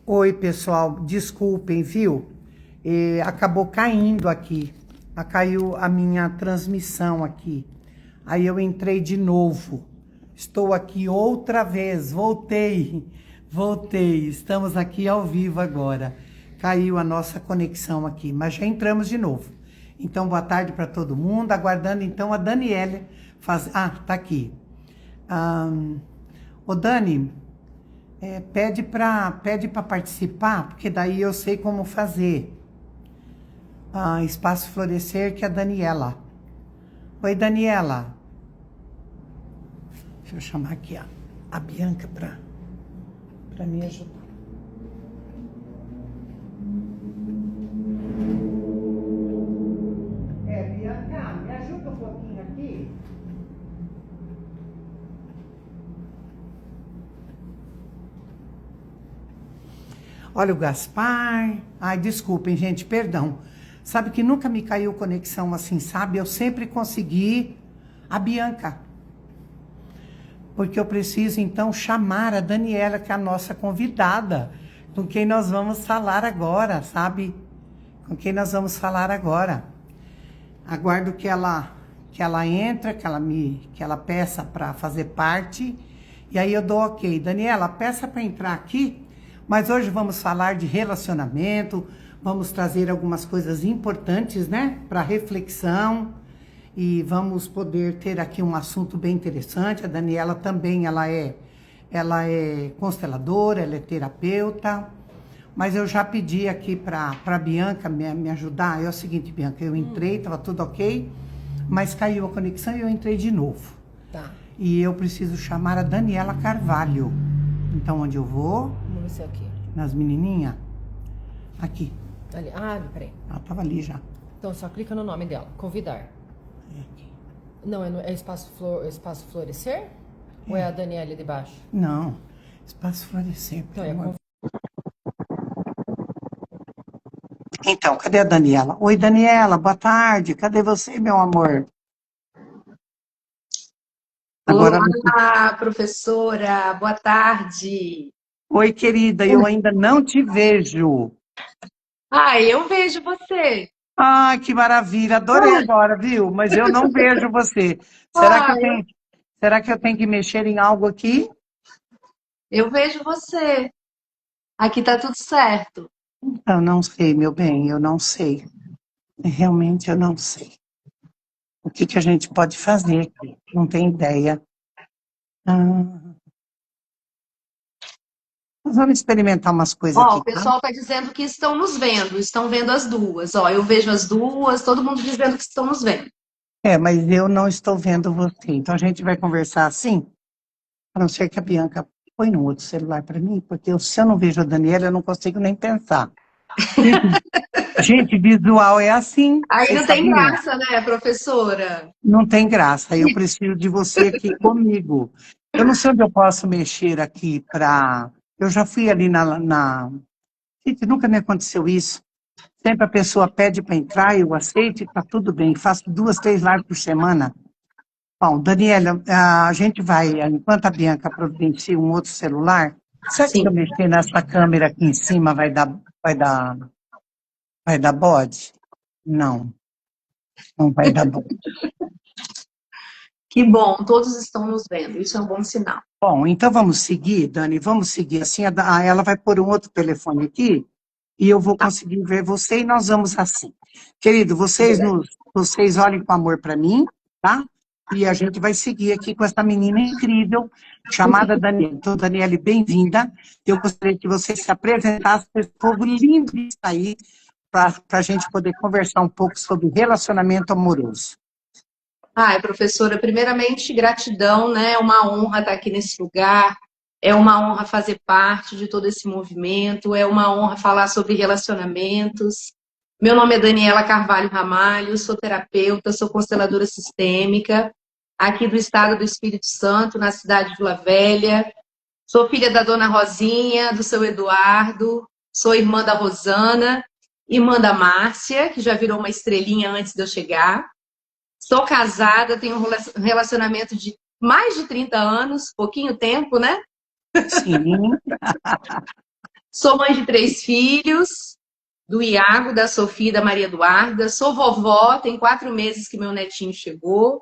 Oi, pessoal, desculpem, viu? Acabou caindo aqui. Caiu a minha transmissão aqui. Aí eu entrei de novo. Estou aqui outra vez. Voltei. Estamos aqui ao vivo agora. Caiu a nossa conexão aqui, mas já entramos de novo. Então, boa tarde para todo mundo. Aguardando então a Daniela faz. Ah, tá aqui. Ô Dani, pede para participar, porque daí eu sei como fazer. Espaço Florescer, que é a Daniela. Oi, Daniela. Deixa eu chamar aqui a Bianca para me ajudar. Bianca, me ajuda um pouquinho aqui. Olha o Gaspar. Ai, desculpem, gente, perdão. Sabe que nunca me caiu conexão assim, sabe? Eu sempre consegui a Bianca. Porque eu preciso, então, chamar a Daniela, que é a nossa convidada, com quem nós vamos falar agora, sabe? Com quem nós vamos falar agora. Aguardo que ela entre, que ela peça para fazer parte, e aí eu dou ok. Daniela, peça para entrar aqui, mas hoje vamos falar de relacionamento, vamos trazer algumas coisas importantes, né, para reflexão, e vamos poder ter aqui um assunto bem interessante. A Daniela também, ela é consteladora, ela é terapeuta, mas eu já pedi aqui para a Bianca me ajudar. É o seguinte, Bianca, eu entrei, estava tudo ok, mas caiu a conexão e eu entrei de novo. Tá. E eu preciso chamar a Daniela Carvalho. Então, onde eu vou? Vamos ver se é aqui. Nas menininhas? Aqui. Ali. Peraí. Ela estava ali já. Então, só clica no nome dela. Convidar. É aqui. Não, é Espaço Florescer? Ou é a Daniela de baixo? Não, Espaço Florescer. Então, é Então, cadê a Daniela? Oi, Daniela, boa tarde. Cadê você, meu amor? Agora, Olá, professora, boa tarde. oi, querida, eu ainda não te vejo. Eu vejo você. Ah, que maravilha, adorei agora, viu? Mas eu não vejo você. Será que Ah, será que eu tenho que mexer em algo aqui? eu vejo você. Aqui tá tudo certo. Eu não sei, meu bem, eu não sei. Realmente eu não sei. O que a gente pode fazer aqui? Não tenho ideia. Ah, nós vamos experimentar umas coisas Ó, aqui, o tá? pessoal tá dizendo que estão nos vendo, estão vendo as duas. Ó, eu vejo as duas, todo mundo dizendo que estão nos vendo. Mas eu não estou vendo você. Então a gente vai conversar assim, a não ser que a Bianca põe no outro celular para mim, porque se eu não vejo a Daniela, eu não consigo nem pensar. Gente, visual é assim, Aí vocês não tem sabiam? graça, né, professora? Não tem graça. Eu preciso de você aqui comigo. Eu não sei onde eu posso mexer aqui para. Eu já fui ali Gente, nunca me aconteceu isso. Sempre a pessoa pede para entrar, eu aceito e está tudo bem. Faço 2, 3 lives por semana. Bom, Daniela, a gente vai, enquanto a Bianca providencia um outro celular, será que se eu Sim. mexer nessa câmera aqui em cima vai dar bode? Não, não vai dar bode. Que bom, todos estão nos vendo. Isso é um bom sinal. Bom, então vamos seguir, Dani, vamos seguir. Assim, ela vai pôr um outro telefone aqui e eu vou conseguir ver você e nós vamos assim. Querido, vocês olhem com amor para mim, tá? E a gente vai seguir aqui com essa menina incrível, chamada Daniela. Então, Daniele, bem-vinda. Eu gostaria que você se apresentasse para esse povo lindo que está aí, para a gente poder conversar um pouco sobre relacionamento amoroso. Professora, primeiramente, gratidão, né? É uma honra estar aqui nesse lugar, é uma honra fazer parte de todo esse movimento, é uma honra falar sobre relacionamentos. Meu nome é Daniela Carvalho Ramalho, sou terapeuta, sou consteladora sistêmica, aqui do estado do Espírito Santo, na cidade de Vila Velha. Sou filha da dona Rosinha, do seu Eduardo, sou irmã da Rosana, irmã da Márcia, que já virou uma estrelinha antes de eu chegar. Sou casada, tenho um relacionamento de mais de 30 anos, pouquinho tempo, né? Sim. Sou mãe de 3 filhos, do Iago, da Sofia e da Maria Eduarda. Sou vovó, tem 4 meses que meu netinho chegou.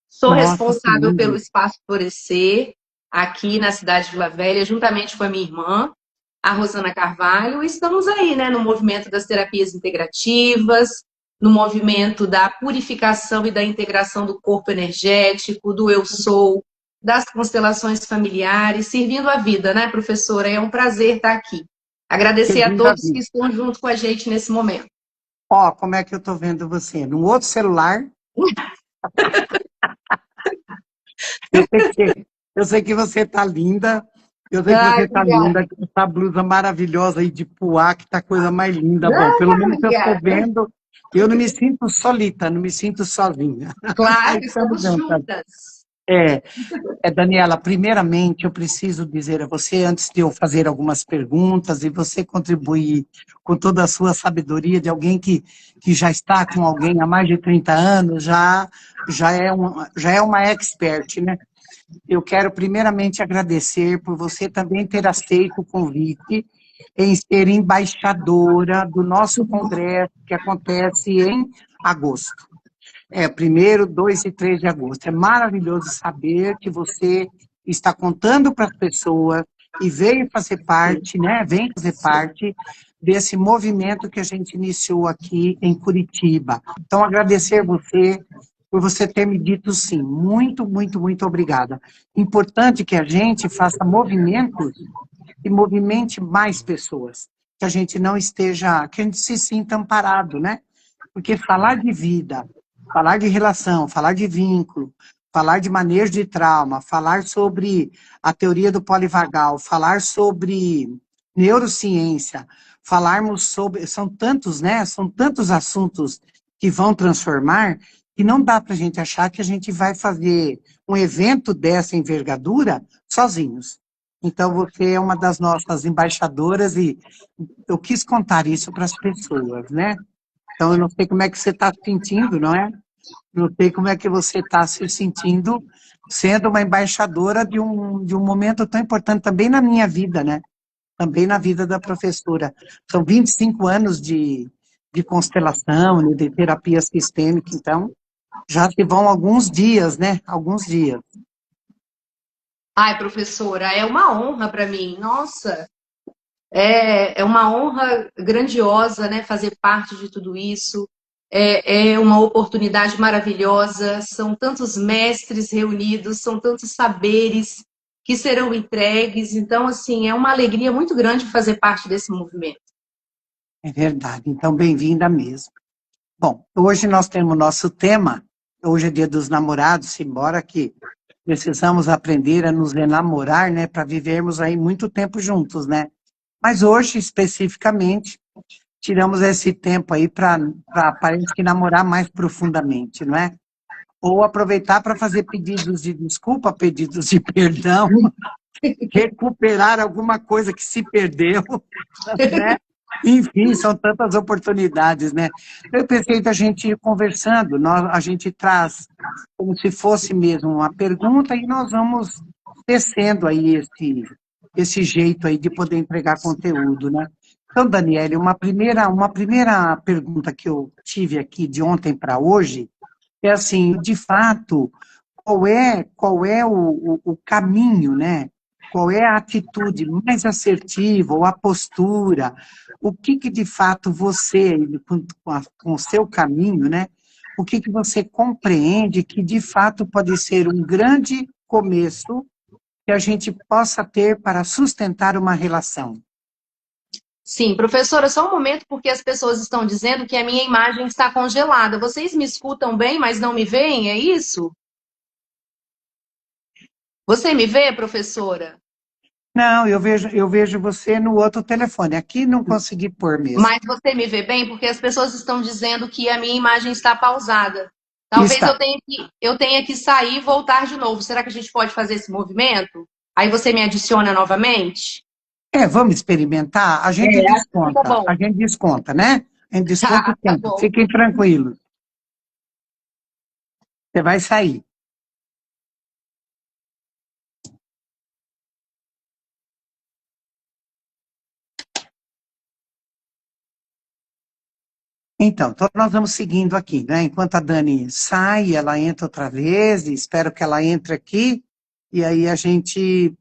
Sou Nossa, que responsável pelo lindo. Espaço Florescer, aqui na cidade de Vila Velha, juntamente com a minha irmã, a Rosana Carvalho. E estamos aí, né, no movimento das terapias integrativas, no movimento da purificação e da integração do corpo energético, do eu sou, das constelações familiares, servindo a vida, né, professora? É um prazer estar aqui. Agradecer a Servindo a todos que vida. estão junto com a gente nesse momento. Ó, como é que eu tô vendo você? No outro celular, eu sei que, eu sei que você tá linda. Eu sei que Ai, você tá obrigada. linda, com essa blusa maravilhosa aí de puá, que tá a coisa mais linda. Bom, pelo Ai, menos eu tô obrigada. vendo, eu não me sinto solita, não me sinto sozinha. Claro, Nós estamos estamos juntas. juntas. É, Daniela, primeiramente eu preciso dizer a você, antes de eu fazer algumas perguntas e você contribuir com toda a sua sabedoria de alguém que já está com alguém há mais de 30 anos, já é uma expert, né? Eu quero primeiramente agradecer por você também ter aceito o convite em ser embaixadora do nosso congresso, que acontece em agosto. 1º, 2 e 3 de agosto. É maravilhoso saber que você está contando para as pessoas e veio fazer parte, né? Vem fazer parte desse movimento que a gente iniciou aqui em Curitiba. Então, agradecer você por você ter me dito sim. Muito, muito, muito obrigada. Importante que a gente faça movimentos e movimente mais pessoas. Que a gente não esteja, que a gente se sinta amparado, né? Porque falar de vida, falar de relação, falar de vínculo, falar de manejo de trauma, falar sobre a teoria do polivagal, falar sobre neurociência, falarmos sobre. São tantos, né? São tantos assuntos que vão transformar que não dá para a gente achar que a gente vai fazer um evento dessa envergadura sozinhos. Então, você é uma das nossas embaixadoras e eu quis contar isso para as pessoas, né? Então, eu não sei como é que você está se sentindo, não é? Não sei como é que você está se sentindo sendo uma embaixadora de um momento tão importante também na minha vida, né? Também na vida da professora. São 25 anos de constelação, né, de terapia sistêmica, então já se vão alguns dias, né? Alguns dias. Ai, professora, é uma honra para mim. Nossa, é uma honra grandiosa, né, fazer parte de tudo isso. É uma oportunidade maravilhosa. São tantos mestres reunidos, são tantos saberes que serão entregues. Então, assim, é uma alegria muito grande fazer parte desse movimento. É verdade. Então, bem-vinda mesmo. Bom, hoje nós temos nosso tema, hoje é Dia dos Namorados, embora que precisamos aprender a nos enamorar, né, para vivermos aí muito tempo juntos, né? Mas hoje, especificamente, tiramos esse tempo aí para parece que namorar mais profundamente, não é? Ou aproveitar para fazer pedidos de desculpa, pedidos de perdão, recuperar alguma coisa que se perdeu, né? Enfim, são tantas oportunidades, né? Eu pensei da gente ir conversando, a gente traz como se fosse mesmo uma pergunta e nós vamos tecendo aí esse jeito aí de poder entregar conteúdo, né? Então, Daniele, uma primeira pergunta que eu tive aqui de ontem para hoje é assim, de fato, qual é o caminho, né? Qual é a atitude mais assertiva, ou a postura, o que de fato você, com o seu caminho, né? O que você compreende que de fato pode ser um grande começo que a gente possa ter para sustentar uma relação? Sim, professora, só um momento, porque as pessoas estão dizendo que a minha imagem está congelada. Vocês me escutam bem, mas não me veem? É isso? Você me vê, professora? Não, eu vejo você no outro telefone. Aqui não consegui pôr mesmo. Mas você me vê bem? Porque as pessoas estão dizendo que a minha imagem está pausada. Talvez Está. eu tenha que sair e voltar de novo. Será que a gente pode fazer esse movimento? Aí você me adiciona novamente? Vamos experimentar? Acho que fica bom. A gente desconta, né? A gente desconta Tá, o tá tempo. bom. Fiquem tranquilos. Você vai sair. Então nós vamos seguindo aqui, né? Enquanto a Dani sai, ela entra outra vez, e espero que ela entre aqui, e aí a gente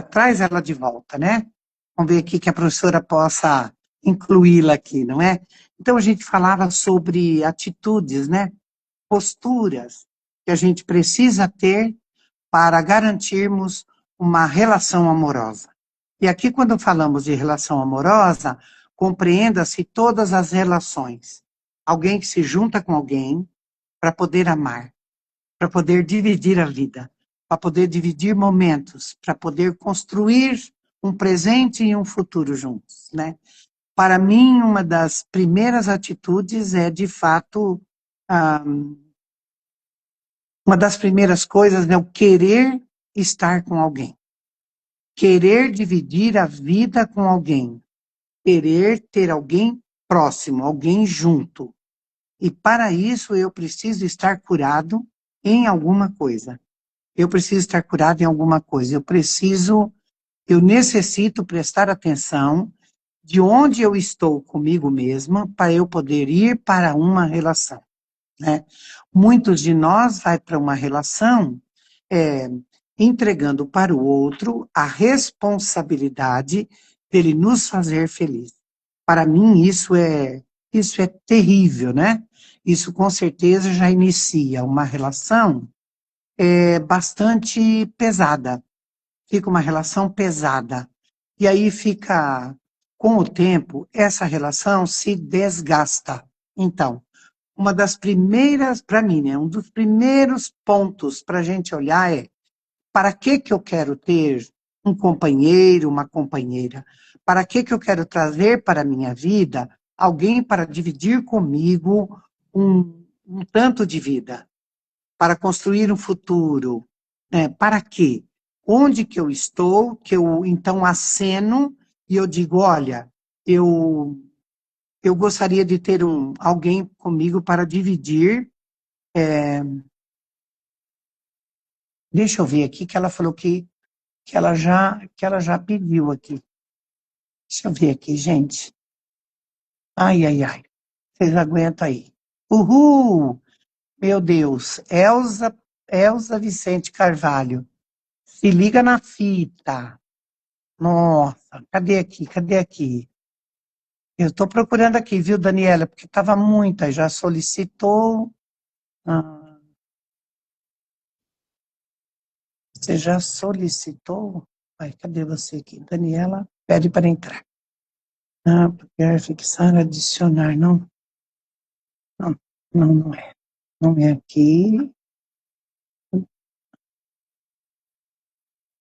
traz ela de volta, né? Vamos ver aqui que a professora possa incluí-la aqui, não é? Então a gente falava sobre atitudes, né? Posturas que a gente precisa ter para garantirmos uma relação amorosa. E aqui, quando falamos de relação amorosa, compreenda-se todas as relações. Alguém que se junta com alguém para poder amar, para poder dividir a vida, para poder dividir momentos, para poder construir um presente e um futuro juntos, né? Para mim, uma das primeiras atitudes é, de fato, ah, uma das primeiras coisas é o querer estar com alguém. Querer dividir a vida com alguém. Querer ter alguém próximo, alguém junto. E para isso eu preciso estar curado em alguma coisa. Eu preciso estar curado em alguma coisa. Eu necessito prestar atenção de onde eu estou comigo mesma para eu poder ir para uma relação, né? Muitos de nós vai para uma relação entregando para o outro a responsabilidade dele nos fazer feliz. Para mim, isso é terrível, né? Isso com certeza já inicia uma relação bastante pesada. Fica uma relação pesada. E aí fica, com o tempo, essa relação se desgasta. Então, uma das primeiras, para mim, né, um dos primeiros pontos para a gente olhar é para que eu quero ter um companheiro, uma companheira? Para que eu quero trazer para a minha vida alguém para dividir comigo um tanto de vida? Para construir um futuro? Para quê? Onde que eu estou, que eu então aceno e eu digo, olha, eu gostaria de ter alguém comigo para dividir. Deixa eu ver aqui que ela falou que ela já pediu aqui. Deixa eu ver aqui, gente. Ai, ai, ai. Vocês aguentam aí. Uhul! Meu Deus. Elza Vicente Carvalho. Se liga na fita. Nossa, cadê aqui? Cadê aqui? Eu estou procurando aqui, viu, Daniela? Porque estava muita. Já solicitou. Ah, você já solicitou? Ai, cadê você aqui? Daniela, pede para entrar. Ah, porque fixar, adicionar, não. Não, não é. Não é aqui.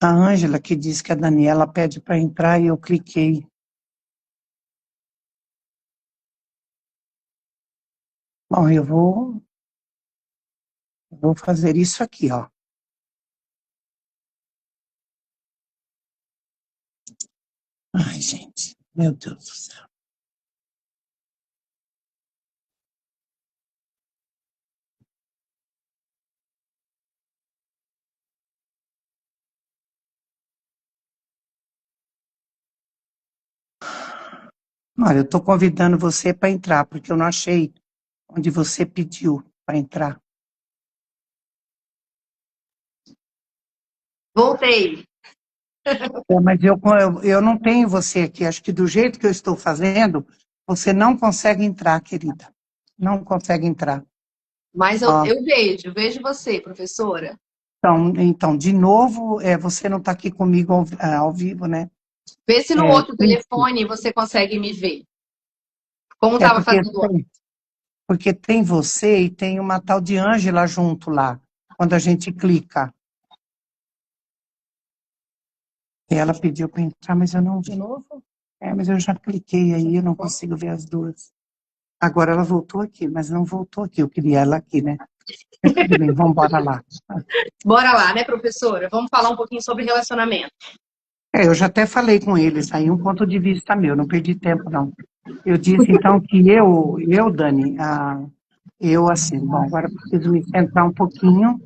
A Ângela que diz que a Daniela pede para entrar e eu cliquei. Bom, eu vou fazer isso aqui, ó. Ai, gente, meu Deus do céu. Olha, eu estou convidando você para entrar, porque eu não achei onde você pediu para entrar. Voltei. Mas eu não tenho você aqui. Acho que do jeito que eu estou fazendo, você não consegue entrar, querida. Não consegue entrar. Mas Ó, eu vejo você, professora. então, de novo, você não está aqui comigo ao vivo, né? Vê se no É, outro telefone você consegue me ver. Como é estava porque fazendo ontem. Porque tem você e tem uma tal de Ângela junto lá, quando a gente clica. E ela pediu para entrar, mas eu não vi. De novo? Mas eu já cliquei aí, eu não consigo ver as duas. Agora ela voltou aqui, mas não voltou aqui. Eu queria ela aqui, né? Mas tudo bem, vamos embora lá. Bora lá, né, professora? Vamos falar um pouquinho sobre relacionamento. Eu já até falei com eles aí, um ponto de vista meu, não perdi tempo, não. Eu disse, então, que Dani, eu assim, bom, agora preciso me centrar um pouquinho.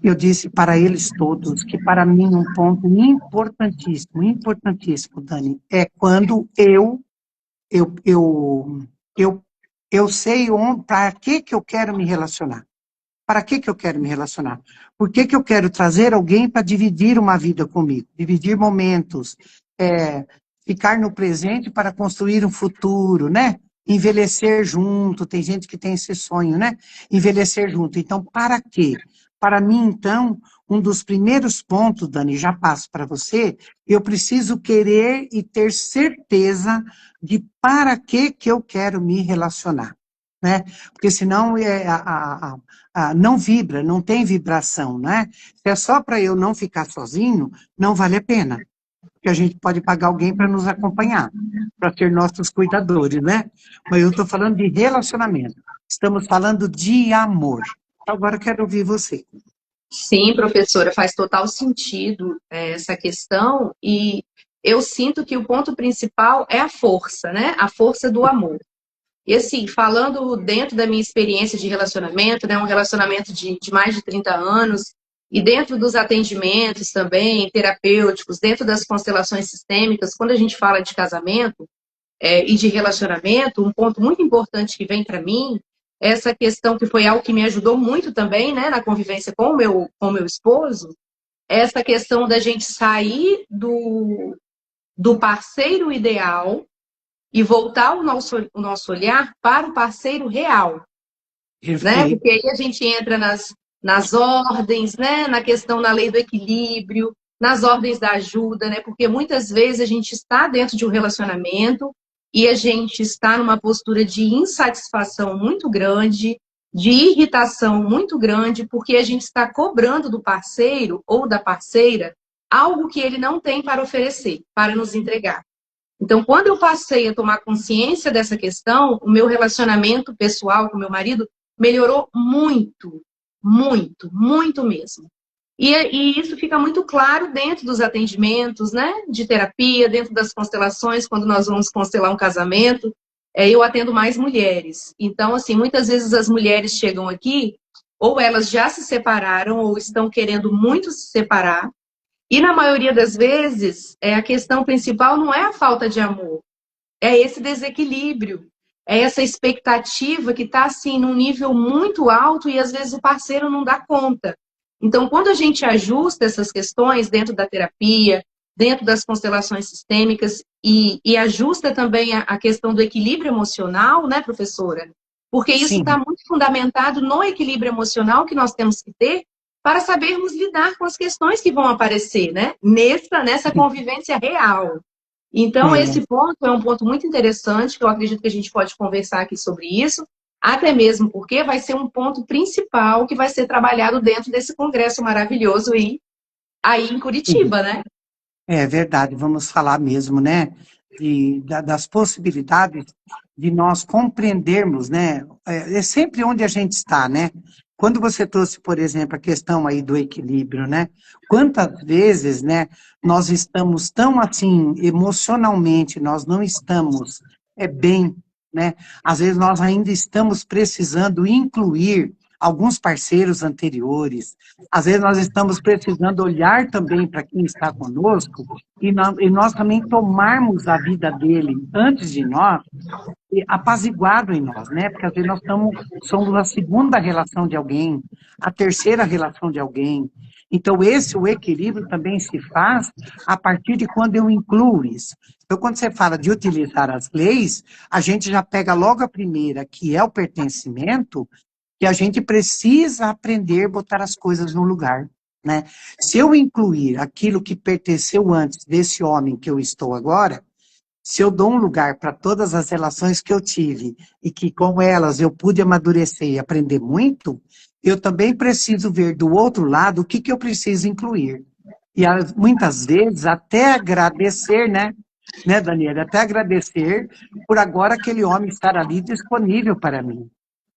Eu disse para eles todos que, para mim, um ponto importantíssimo, importantíssimo, Dani, é quando eu eu, eu, eu, eu sei para que eu quero me relacionar. Para que eu quero me relacionar? Por que eu quero trazer alguém para dividir uma vida comigo? Dividir momentos, ficar no presente para construir um futuro, né? Envelhecer junto, tem gente que tem esse sonho, né? Envelhecer junto. Então, para quê? Para mim, então, um dos primeiros pontos, Dani, já passo para você, eu preciso querer e ter certeza de para que eu quero me relacionar, né? Porque senão não vibra, não tem vibração, né? Se é só para eu não ficar sozinho, não vale a pena. Porque a gente pode pagar alguém para nos acompanhar, para ser nossos cuidadores, né? Mas eu estou falando de relacionamento. Estamos falando de amor. Agora eu quero ouvir você. Sim, professora, faz total sentido essa questão, e eu sinto que o ponto principal é a força, né? A força do amor. E assim, falando dentro da minha experiência de relacionamento, né? Um relacionamento de mais de 30 anos, e dentro dos atendimentos também, terapêuticos, dentro das constelações sistêmicas, quando a gente fala de casamento e de relacionamento, um ponto muito importante que vem para mim, essa questão que foi algo que me ajudou muito também, né, na convivência com o meu esposo, essa questão da gente sair do parceiro ideal e voltar o nosso olhar para o parceiro real, né? Perfeito. Porque aí a gente entra nas ordens, né? Na questão da lei do equilíbrio, nas ordens da ajuda, né? Porque muitas vezes a gente está dentro de um relacionamento e a gente está numa postura de insatisfação muito grande, de irritação muito grande, porque a gente está cobrando do parceiro ou da parceira algo que ele não tem para oferecer, para nos entregar. Então, quando eu passei a tomar consciência dessa questão, o meu relacionamento pessoal com meu marido melhorou muito, muito, muito mesmo. E isso fica muito claro dentro dos atendimentos, né, de terapia, dentro das constelações, quando nós vamos constelar um casamento, eu atendo mais mulheres. Então, assim, muitas vezes as mulheres chegam aqui, ou elas já se separaram, ou estão querendo muito se separar, e na maioria das vezes, a questão principal não é a falta de amor, é esse desequilíbrio, é essa expectativa que está assim num nível muito alto e às vezes o parceiro não dá conta. Então, quando a gente ajusta essas questões dentro da terapia, dentro das constelações sistêmicas e ajusta também a questão do equilíbrio emocional, né, professora? Porque isso Sim. está muito fundamentado no equilíbrio emocional que nós temos que ter para sabermos lidar com as questões que vão aparecer, né? Nessa convivência real. Então, esse ponto é um ponto muito interessante, que eu acredito que a gente pode conversar aqui sobre isso, até mesmo porque vai ser um ponto principal que vai ser trabalhado dentro desse congresso maravilhoso aí em Curitiba, né? É verdade, vamos falar mesmo, né, das possibilidades de nós compreendermos, né, é sempre onde a gente está, né, quando você trouxe, por exemplo, a questão aí do equilíbrio, né, quantas vezes, né, nós estamos tão assim, emocionalmente, nós não estamos bem, né, às vezes nós ainda estamos precisando incluir alguns parceiros anteriores. Às vezes nós estamos precisando olhar também para quem está conosco e nós também tomarmos a vida dele antes de nós, apaziguado em nós, né? Porque às vezes nós somos a segunda relação de alguém, a terceira relação de alguém. Então, o equilíbrio também se faz a partir de quando eu incluo isso. Então, quando você fala de utilizar as leis, a gente já pega logo a primeira, que é o pertencimento, que a gente precisa aprender a botar as coisas no lugar, né? Se eu incluir aquilo que pertenceu antes desse homem que eu estou agora, se eu dou um lugar para todas as relações que eu tive e que com elas eu pude amadurecer e aprender muito, eu também preciso ver do outro lado o que eu preciso incluir. E muitas vezes até agradecer, né, Daniela? Até agradecer por agora aquele homem estar ali disponível para mim.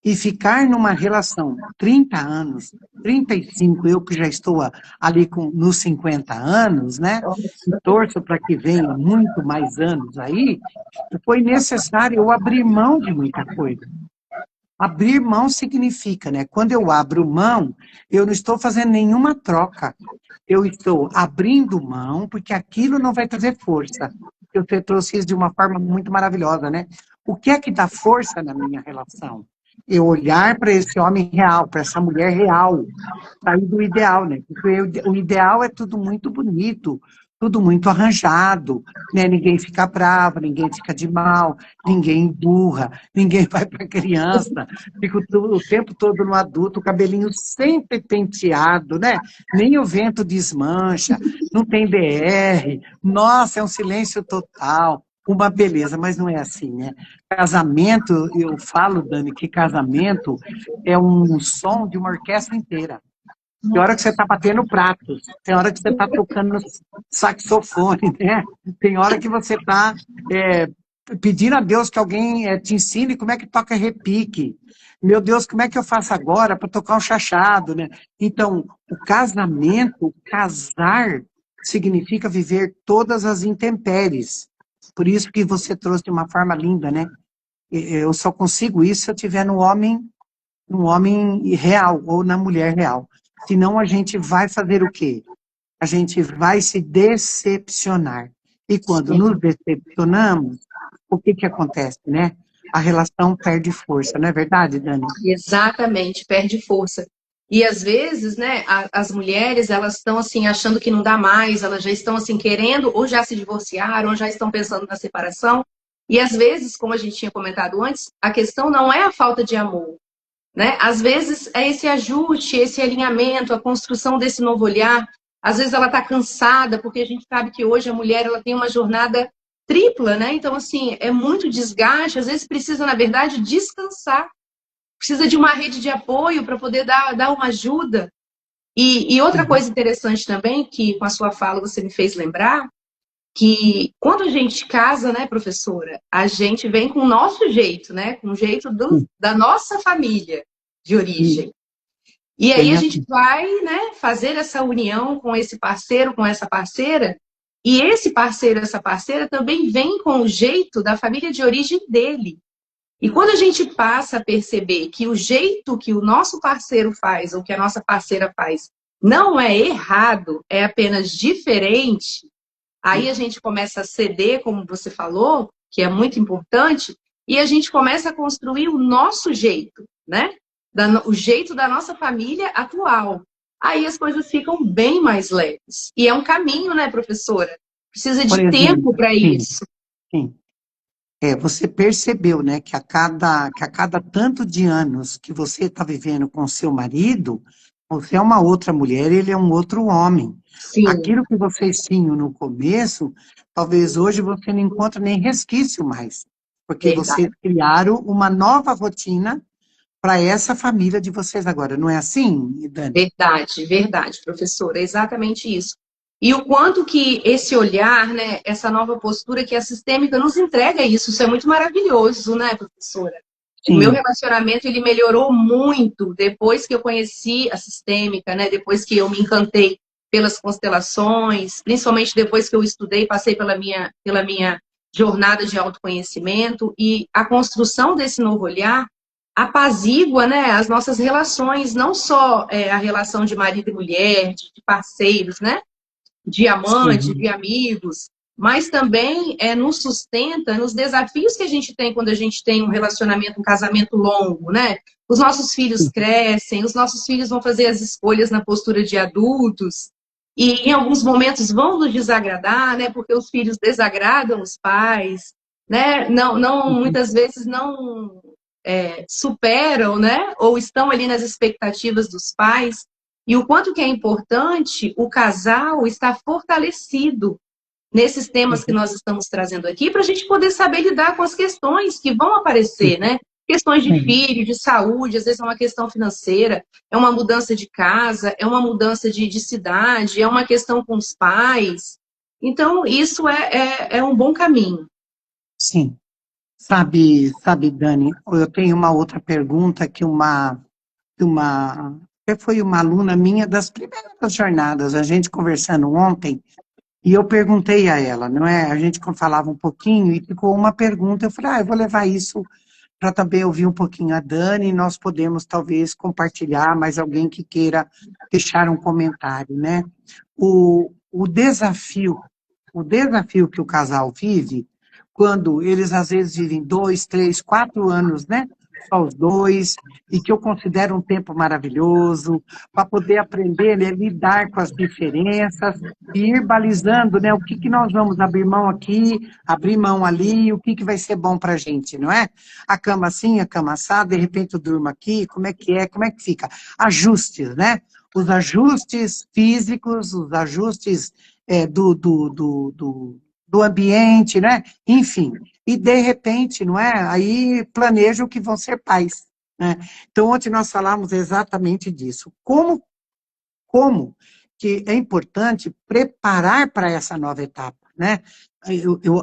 E ficar numa relação 30 anos, 35, eu que já estou ali nos 50 anos, né? E torço para que venha muito mais anos aí, foi necessário eu abrir mão de muita coisa. Abrir mão significa, né? Quando eu abro mão, eu não estou fazendo nenhuma troca. Eu estou abrindo mão, porque aquilo não vai trazer força. porque você trouxe isso de uma forma muito maravilhosa, né? O que é que dá força na minha relação? Eu olhar para esse homem real, para essa mulher real, sair do ideal, né? Porque o ideal é tudo muito bonito, tudo muito arranjado, né? Ninguém fica bravo, ninguém fica de mal, ninguém burra, ninguém vai para criança, fica o tempo todo no adulto, o cabelinho sempre penteado, né? Nem o vento desmancha, não tem DR, nossa, é um silêncio total. Uma beleza, mas não é assim, né? Casamento, eu falo, Dani, que casamento é um som de uma orquestra inteira. Tem hora que você está batendo pratos, tem hora que você está tocando saxofone, né? Tem hora que você está pedindo a Deus que alguém te ensine como é que toca repique. Meu Deus, como é que eu faço agora para tocar um chachado, né? Então, o casamento, casar, significa viver todas as intempéries. Por isso que você trouxe de uma forma linda, né? Eu só consigo isso se eu estiver no homem real ou na mulher real. Senão a gente vai fazer o quê? A gente vai se decepcionar. E quando nos decepcionamos, o que que acontece, né? A relação perde força, não é verdade, Dani? Exatamente, perde força. E às vezes, né, as mulheres, elas estão assim achando que não dá mais, elas já estão assim querendo, ou já se divorciaram, ou já estão pensando na separação. E às vezes, como a gente tinha comentado antes, a questão não é a falta de amor, né? Às vezes é esse ajuste, esse alinhamento, a construção desse novo olhar. Às vezes ela está cansada, porque a gente sabe que hoje a mulher ela tem uma jornada tripla, né? Então, assim, é muito desgaste, às vezes precisa, na verdade, descansar. Precisa de uma rede de apoio para poder dar uma ajuda. E outra coisa interessante também, que com a sua fala você me fez lembrar, que quando a gente casa, né, professora, a gente vem com o nosso jeito, né, com o jeito da nossa família de origem. E aí a gente vai, né, fazer essa união com esse parceiro, com essa parceira, e esse parceiro, essa parceira também vem com o jeito da família de origem dele. E quando a gente passa a perceber que o jeito que o nosso parceiro faz, ou que a nossa parceira faz, não é errado, é apenas diferente, aí a gente começa a ceder, como você falou, que é muito importante, e a gente começa a construir o nosso jeito, né? O jeito da nossa família atual. Aí as coisas ficam bem mais leves. E é um caminho, né, professora? Precisa de tempo para isso. Sim. Você percebeu, né, que a cada tanto de anos que você está vivendo com seu marido, você é uma outra mulher, ele é um outro homem. Sim. Aquilo que vocês tinham no começo, talvez hoje você não encontre nem resquício mais, porque vocês criaram uma nova rotina para essa família de vocês agora, não é assim, Dani? Verdade, verdade, professora, é exatamente isso. E o quanto que esse olhar, né, essa nova postura que a sistêmica nos entrega isso é muito maravilhoso, né, professora? Sim. O meu relacionamento, ele melhorou muito depois que eu conheci a sistêmica, né, depois que eu me encantei pelas constelações, principalmente depois que eu estudei, passei pela minha jornada de autoconhecimento, e a construção desse novo olhar apazigua, né, as nossas relações, não só a relação de marido e mulher, de parceiros, né, de amante, de amigos, mas também nos sustenta nos desafios que a gente tem quando a gente tem um relacionamento, um casamento longo, né? Os nossos filhos crescem, os nossos filhos vão fazer as escolhas na postura de adultos, e em alguns momentos vão nos desagradar, né? Porque os filhos desagradam os pais, né? Muitas vezes não superam, né? Ou estão ali nas expectativas dos pais. E o quanto que é importante o casal estar fortalecido nesses temas que nós estamos trazendo aqui, para a gente poder saber lidar com as questões que vão aparecer, né? Questões de filho, de saúde, às vezes é uma questão financeira, é uma mudança de casa, é uma mudança de cidade, é uma questão com os pais. Então, isso é um bom caminho. Sim. Sabe, Dani, eu tenho uma outra pergunta que foi uma aluna minha das primeiras jornadas, a gente conversando ontem, e eu perguntei a ela, não é? A gente falava um pouquinho e ficou uma pergunta, eu falei, eu vou levar isso para também ouvir um pouquinho a Dani, e nós podemos talvez compartilhar, mais alguém que queira deixar um comentário, né? O desafio o desafio que o casal vive quando eles às vezes vivem 2, 3, 4 anos, né? Só os dois, e que eu considero um tempo maravilhoso, para poder aprender, né, lidar com as diferenças e ir balizando, né, o que, que nós vamos abrir mão aqui, abrir mão ali, o que, que vai ser bom para a gente, não é? A cama assim, a cama assada, de repente eu durmo aqui, como é que fica? Ajustes, né? Os ajustes físicos, os ajustes do ambiente, né? Enfim, e de repente, não é? Aí planejam que vão ser pais, né? Então, ontem nós falamos exatamente disso. Como que é importante preparar para essa nova etapa, né?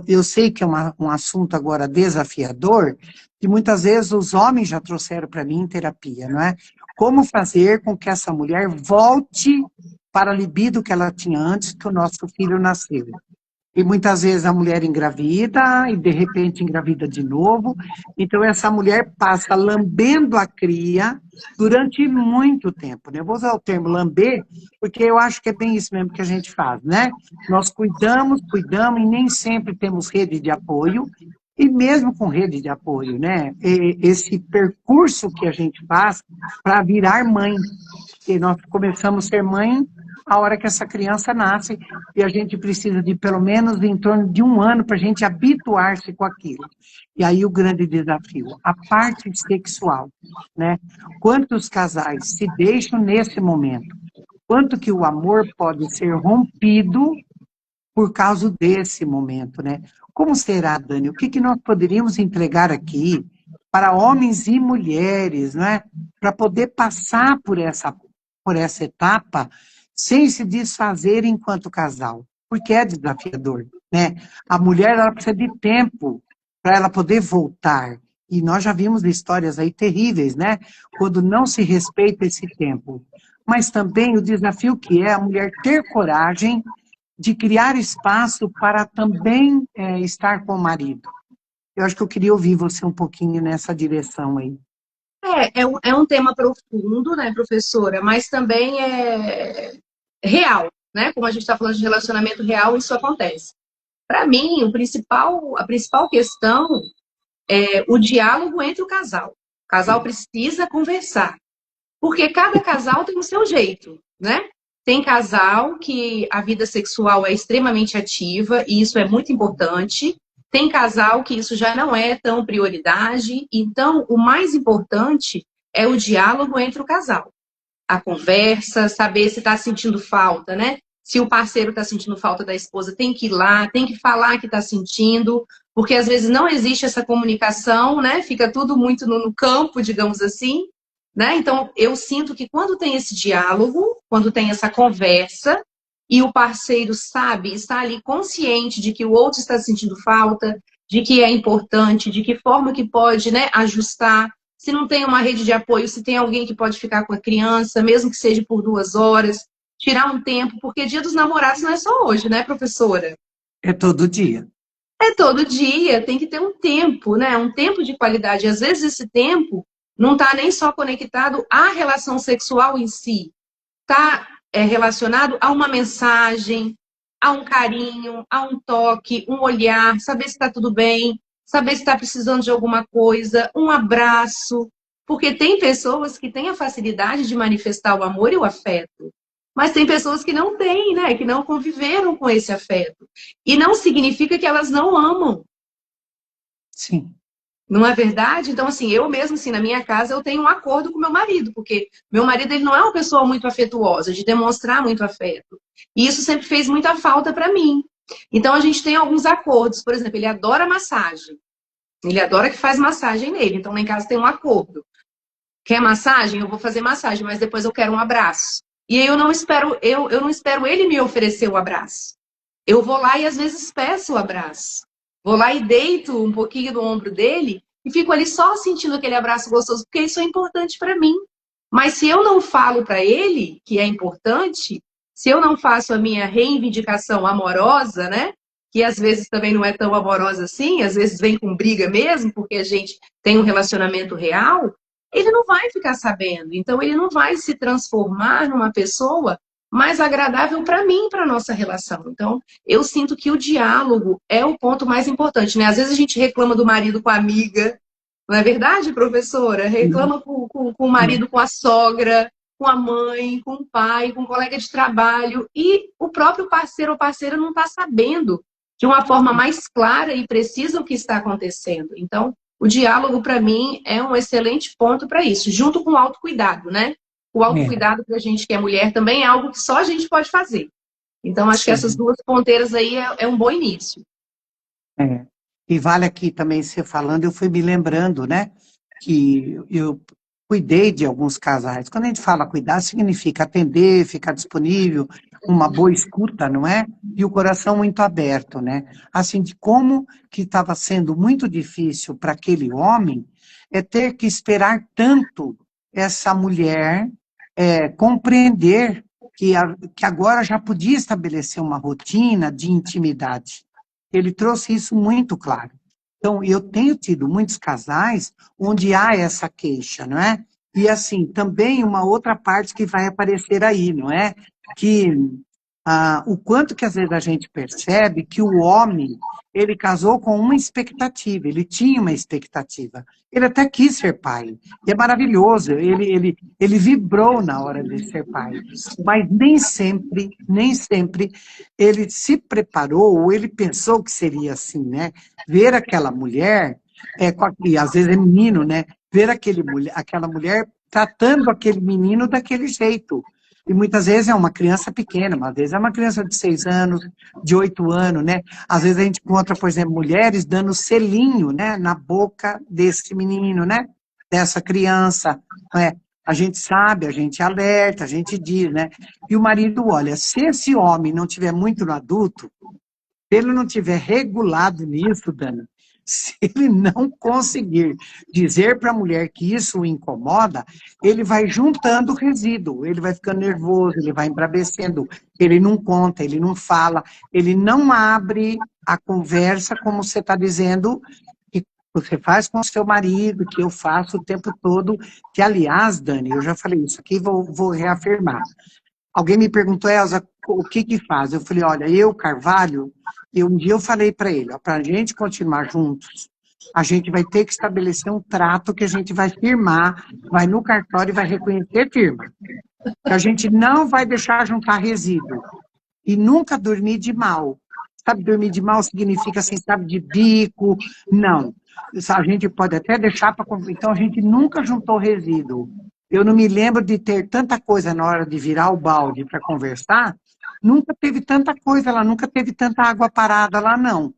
Eu sei que é um assunto agora desafiador, que muitas vezes os homens já trouxeram para mim em terapia, não é? Como fazer com que essa mulher volte para a libido que ela tinha antes que o nosso filho nasceu. E muitas vezes a mulher engravida e de repente engravida de novo. Então essa mulher passa lambendo a cria durante muito tempo, né? Eu vou usar o termo lamber, porque eu acho que é bem isso mesmo que a gente faz, né? Nós cuidamos e nem sempre temos rede de apoio. E mesmo com rede de apoio, né? Esse percurso que a gente faz para virar mãe. E nós começamos a ser mãe a hora que essa criança nasce, e a gente precisa de pelo menos em torno de 1 ano para a gente habituar-se com aquilo. E aí o grande desafio, a parte sexual, né? Quantos casais se deixam nesse momento? Quanto que o amor pode ser rompido por causa desse momento, né? Como será, Dani? O que, que nós poderíamos entregar aqui para homens e mulheres, né? Para poder passar por essa etapa sem se desfazer enquanto casal, porque é desafiador, né? A mulher, ela precisa de tempo para ela poder voltar. E nós já vimos histórias aí terríveis, né? Quando não se respeita esse tempo. Mas também o desafio que é a mulher ter coragem de criar espaço para também estar com o marido. Eu acho que eu queria ouvir você um pouquinho nessa direção aí. É um tema profundo, né, professora, mas também é real, né? Como a gente está falando de relacionamento real, isso acontece. Para mim, a principal questão é o diálogo entre o casal. O casal precisa conversar, porque cada casal tem o seu jeito, né? Tem casal que a vida sexual é extremamente ativa, e isso é muito importante. Tem casal que isso já não é tão prioridade. Então, o mais importante é o diálogo entre o casal. A conversa, saber se está sentindo falta, né? Se o parceiro está sentindo falta da esposa, tem que ir lá, tem que falar que está sentindo, porque às vezes não existe essa comunicação, né? Fica tudo muito no campo, digamos assim, né? Então, eu sinto que quando tem esse diálogo, quando tem essa conversa, e o parceiro sabe, está ali consciente de que o outro está sentindo falta, de que é importante, de que forma que pode, né, ajustar. Se não tem uma rede de apoio, se tem alguém que pode ficar com a criança, mesmo que seja por 2 horas, tirar um tempo, porque Dia dos Namorados não é só hoje, né, professora? É todo dia. É todo dia, tem que ter um tempo, né? Um tempo de qualidade. Às vezes esse tempo não está nem só conectado à relação sexual em si, está relacionado a uma mensagem, a um carinho, a um toque, um olhar, saber se está tudo bem, saber se está precisando de alguma coisa, um abraço. Porque tem pessoas que têm a facilidade de manifestar o amor e o afeto. Mas tem pessoas que não têm, né? Que não conviveram com esse afeto. E não significa que elas não amam. Sim. Não é verdade? Então, assim, eu mesmo, assim, na minha casa, eu tenho um acordo com meu marido, porque meu marido, ele não é uma pessoa muito afetuosa, de demonstrar muito afeto. E isso sempre fez muita falta para mim. Então, a gente tem alguns acordos. Por exemplo, ele adora massagem. Ele adora que faz massagem nele. Então, lá em casa tem um acordo. Quer massagem? Eu vou fazer massagem, mas depois eu quero um abraço. E aí eu não espero ele me oferecer o abraço. Eu vou lá e às vezes peço o abraço. Vou lá e deito um pouquinho no ombro dele e fico ali só sentindo aquele abraço gostoso, porque isso é importante para mim. Mas se eu não falo para ele que é importante, se eu não faço a minha reivindicação amorosa, né? Que às vezes também não é tão amorosa assim, às vezes vem com briga mesmo, porque a gente tem um relacionamento real, ele não vai ficar sabendo. Então ele não vai se transformar numa pessoa mais agradável para mim e para a nossa relação. Então, eu sinto que o diálogo é o ponto mais importante, né? Às vezes a gente reclama do marido com a amiga, não é verdade, professora? Sim. Reclama com o marido, com a sogra, com a mãe, com o pai, com o colega de trabalho, e o próprio parceiro ou parceira não está sabendo de uma forma mais clara e precisa o que está acontecendo. Então, o diálogo, para mim, é um excelente ponto para isso, junto com o autocuidado, né? O É, autocuidado para a gente que é mulher também é algo que só a gente pode fazer. Então, acho que essas sim. duas ponteiras aí é um bom início. É. E vale aqui também você falando, eu fui me lembrando, né, que eu cuidei de alguns casais. Quando a gente fala cuidar, significa atender, ficar disponível, uma boa escuta, não é? E o coração muito aberto, né? Assim, de como que estava sendo muito difícil para aquele homem ter que esperar tanto essa mulher compreender que agora já podia estabelecer uma rotina de intimidade. Ele trouxe isso muito claro. Então, eu tenho tido muitos casais onde há essa queixa, não é? E, assim, também uma outra parte que vai aparecer aí, não é? Que o quanto que às vezes a gente percebe que o homem, ele casou com uma expectativa, ele tinha uma expectativa. Ele até quis ser pai, e é maravilhoso, ele vibrou na hora de ser pai. Mas nem sempre ele se preparou, ou ele pensou que seria assim, né? Ver aquela mulher, e às vezes é menino, né? Ver aquela mulher tratando aquele menino daquele jeito. E muitas vezes é uma criança pequena, às vezes é uma criança de 6 anos, de 8 anos, né? Às vezes a gente encontra, por exemplo, mulheres dando selinho, né, na boca desse menino, né? Dessa criança, né? A gente sabe, a gente alerta, a gente diz, né? E o marido, olha, se esse homem não tiver muito no adulto, se ele não tiver regulado nisso, Dana, se ele não conseguir dizer para a mulher que isso o incomoda, ele vai juntando resíduo, ele vai ficando nervoso, ele vai embravecendo, ele não conta, ele não fala, ele não abre a conversa como você está dizendo que você faz com o seu marido, que eu faço o tempo todo, que aliás, Dani, eu já falei isso aqui, vou reafirmar. Alguém me perguntou, Elza, o que que faz? Eu falei, olha, eu, Carvalho, um dia eu falei para ele, para a gente continuar juntos, a gente vai ter que estabelecer um trato que a gente vai firmar, vai no cartório e vai reconhecer firma. Que a gente não vai deixar juntar resíduo. E nunca dormir de mal. Sabe, dormir de mal significa assim, sabe, de bico? Não. A gente pode até deixar para... Então, a gente nunca juntou resíduo. Eu não me lembro de ter tanta coisa na hora de virar o balde para conversar. Nunca teve tanta coisa lá, nunca teve tanta água parada lá, não.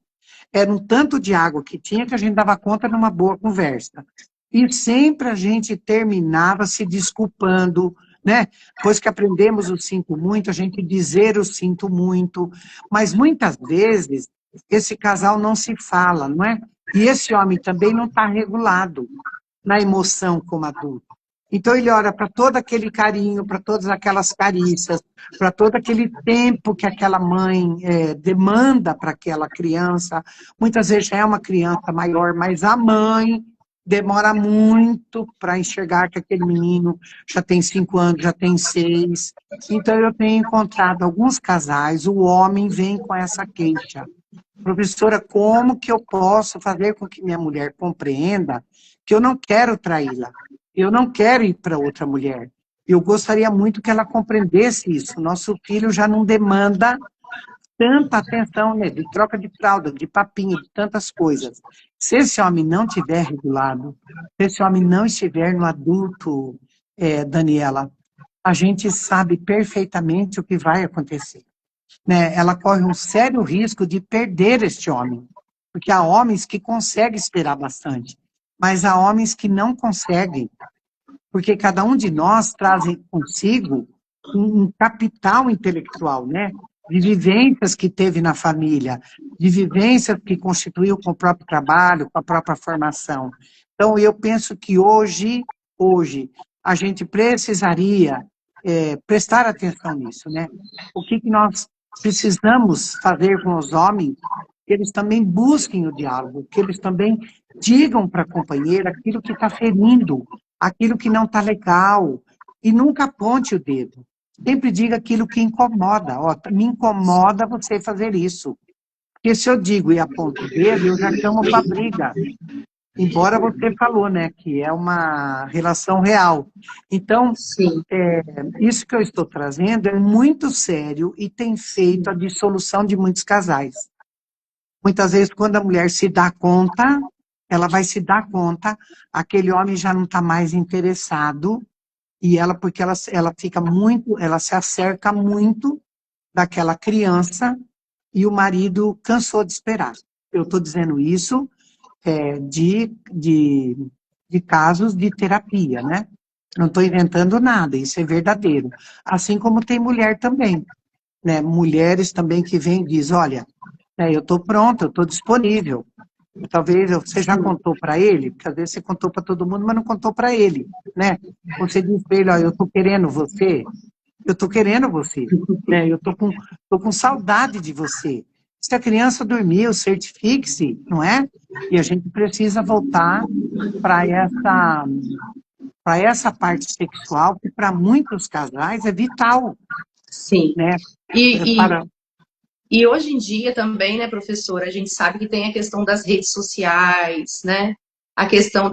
Era um tanto de água que tinha que a gente dava conta numa boa conversa. E sempre a gente terminava se desculpando, né? Depois que aprendemos o sinto muito, a gente dizer o sinto muito. Mas muitas vezes esse casal não se fala, não é? E esse homem também não está regulado na emoção como adulto. Então ele olha para todo aquele carinho, para todas aquelas carícias, para todo aquele tempo que aquela mãe demanda para aquela criança. Muitas vezes já é uma criança maior, mas a mãe demora muito para enxergar que aquele menino já tem 5 anos, já tem 6. Então eu tenho encontrado alguns casais, o homem vem com essa queixa. Professora, como que eu posso fazer com que minha mulher compreenda que eu não quero traí-la? Eu não quero ir para outra mulher. Eu gostaria muito que ela compreendesse isso. Nosso filho já não demanda tanta atenção, né? De troca de fralda, de papinho, de tantas coisas. Se esse homem não tiver regulado, se esse homem não estiver no adulto, Daniela, a gente sabe perfeitamente o que vai acontecer, né? Ela corre um sério risco de perder este homem, porque há homens que conseguem esperar bastante, mas há homens que não conseguem, porque cada um de nós traz consigo um capital intelectual, né? De vivências que teve na família, de vivências que constituiu com o próprio trabalho, com a própria formação. Então, eu penso que hoje a gente precisaria prestar atenção nisso, né? O que nós precisamos fazer com os homens, que eles também busquem o diálogo, que eles também digam para a companheira aquilo que está ferindo, aquilo que não está legal, e nunca aponte o dedo. sempre diga aquilo que incomoda. Ó, me incomoda você fazer isso. Porque se eu digo e aponto o dedo, eu já chamo para briga. Embora você falou, né, que é uma relação real. Então, Sim, isso que eu estou trazendo é muito sério e tem feito a dissolução de muitos casais. Muitas vezes, quando a mulher se dá conta, ela vai se dar conta, aquele homem já não está mais interessado, e ela, porque ela fica muito, ela se acerca muito daquela criança, e o marido cansou de esperar. Eu estou dizendo isso de casos de terapia, né? Não estou inventando nada, isso é verdadeiro. Assim como tem mulher também, né? Mulheres também que vêm e dizem, olha, eu estou pronta, eu estou disponível. Talvez você já contou para ele, porque às vezes você contou para todo mundo, mas não contou para ele, né? Você diz para ele, olha, eu estou querendo você, eu estou querendo você, né? Eu tô com saudade de você. Se a criança dormiu, certifique-se, não é? E a gente precisa voltar para essa parte sexual, que para muitos casais é vital, sim. né? E, e, Para, e hoje em dia também, né, professora, a gente sabe que tem a questão das redes sociais, né? A questão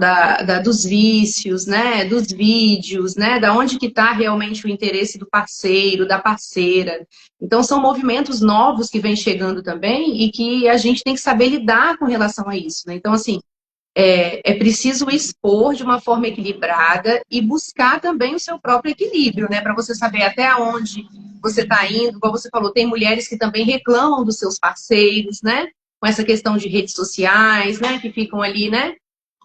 dos vícios, né? Dos vídeos, né? Da onde que está realmente o interesse do parceiro, da parceira. Então, são movimentos novos que vêm chegando também e que a gente tem que saber lidar com relação a isso, né? Então, assim, é preciso expor de uma forma equilibrada e buscar também o seu próprio equilíbrio, né? Para você saber até onde você está indo. Igual você falou, tem mulheres que também reclamam dos seus parceiros, né? Com essa questão de redes sociais, né? Que ficam ali, né?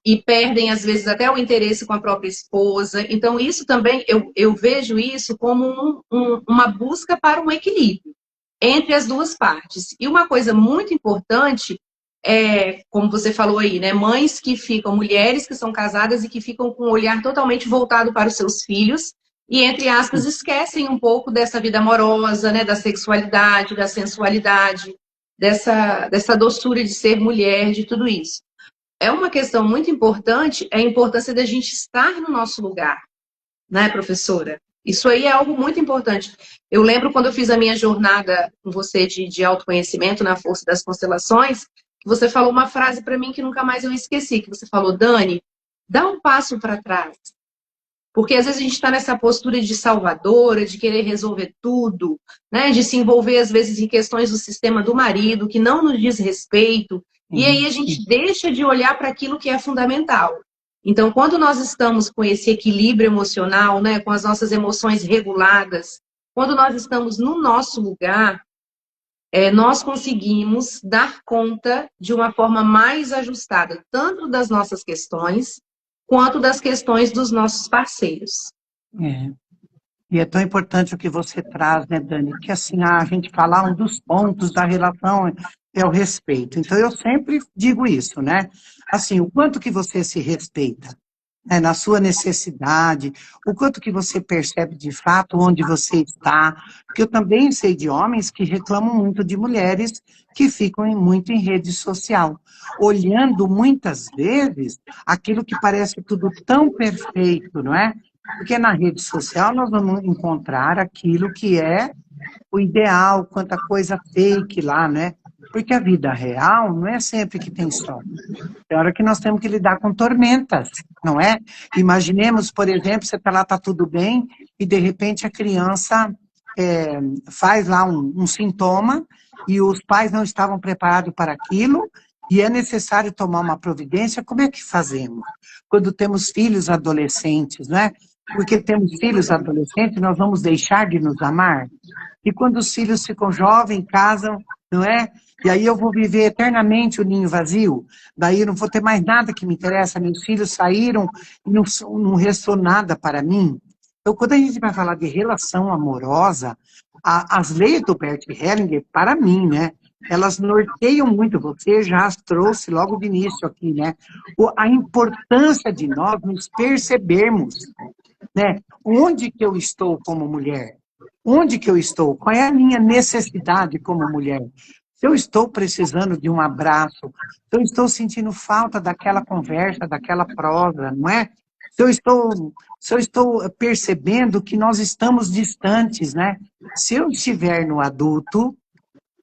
E perdem, às vezes, até o interesse com a própria esposa. Então, isso também, eu vejo isso como uma busca para um equilíbrio entre as duas partes. E uma coisa muito importante como você falou aí, né? Mães que ficam, mulheres que são casadas e que ficam com o olhar totalmente voltado para os seus filhos e, entre aspas, esquecem um pouco dessa vida amorosa, né? Da sexualidade, da sensualidade, dessa doçura de ser mulher, de tudo isso. É uma questão muito importante, é a importância da gente estar no nosso lugar, né, professora? Isso aí é algo muito importante. Eu lembro quando eu fiz a minha jornada com você de autoconhecimento na força das constelações, que você falou uma frase para mim que nunca mais eu esqueci, que você falou, Dani, dá um passo para trás. Porque às vezes a gente está nessa postura de salvadora, de querer resolver tudo, né? De se envolver às vezes em questões do sistema do marido, que não nos diz respeito, e aí a gente deixa de olhar para aquilo que é fundamental. Então, quando nós estamos com esse equilíbrio emocional, né, com as nossas emoções reguladas, quando nós estamos no nosso lugar, nós conseguimos dar conta de uma forma mais ajustada, tanto das nossas questões, quanto das questões dos nossos parceiros. é, e é tão importante o que você traz, né, Dani? Que assim, a gente falar um dos pontos da relação é o respeito. Então, eu sempre digo isso, né? Assim, o quanto que você se respeita, né, na sua necessidade, o quanto que você percebe de fato onde você está. Porque eu também sei de homens que reclamam muito de mulheres que ficam muito em rede social, olhando muitas vezes aquilo que parece tudo tão perfeito, não é? Porque na rede social nós vamos encontrar aquilo que é o ideal, quanta coisa fake lá, né? Porque a vida real não é sempre que tem sol. Tem hora que nós temos que lidar com tormentas, não é? Imaginemos, por exemplo, você está lá, está tudo bem, e de repente a criança faz lá um sintoma, e os pais não estavam preparados para aquilo, e é necessário tomar uma providência. Como é que fazemos? Quando temos filhos adolescentes, não é? Porque temos filhos adolescentes, nós vamos deixar de nos amar? E quando os filhos ficam jovens, casam, não é? E aí eu vou viver eternamente o ninho vazio, daí eu não vou ter mais nada que me interessa, meus filhos saíram e não restou nada para mim. Então, quando a gente vai falar de relação amorosa, as leis do Bert Hellinger, para mim, né, elas norteiam muito, você já as trouxe logo de início aqui, né, a importância de nós nos percebermos, né, onde que eu estou como mulher, onde que eu estou, qual é a minha necessidade como mulher. Se eu estou precisando de um abraço, se eu estou sentindo falta daquela conversa, daquela prosa, não é? se eu estou percebendo que nós estamos distantes, né? Se eu estiver no adulto,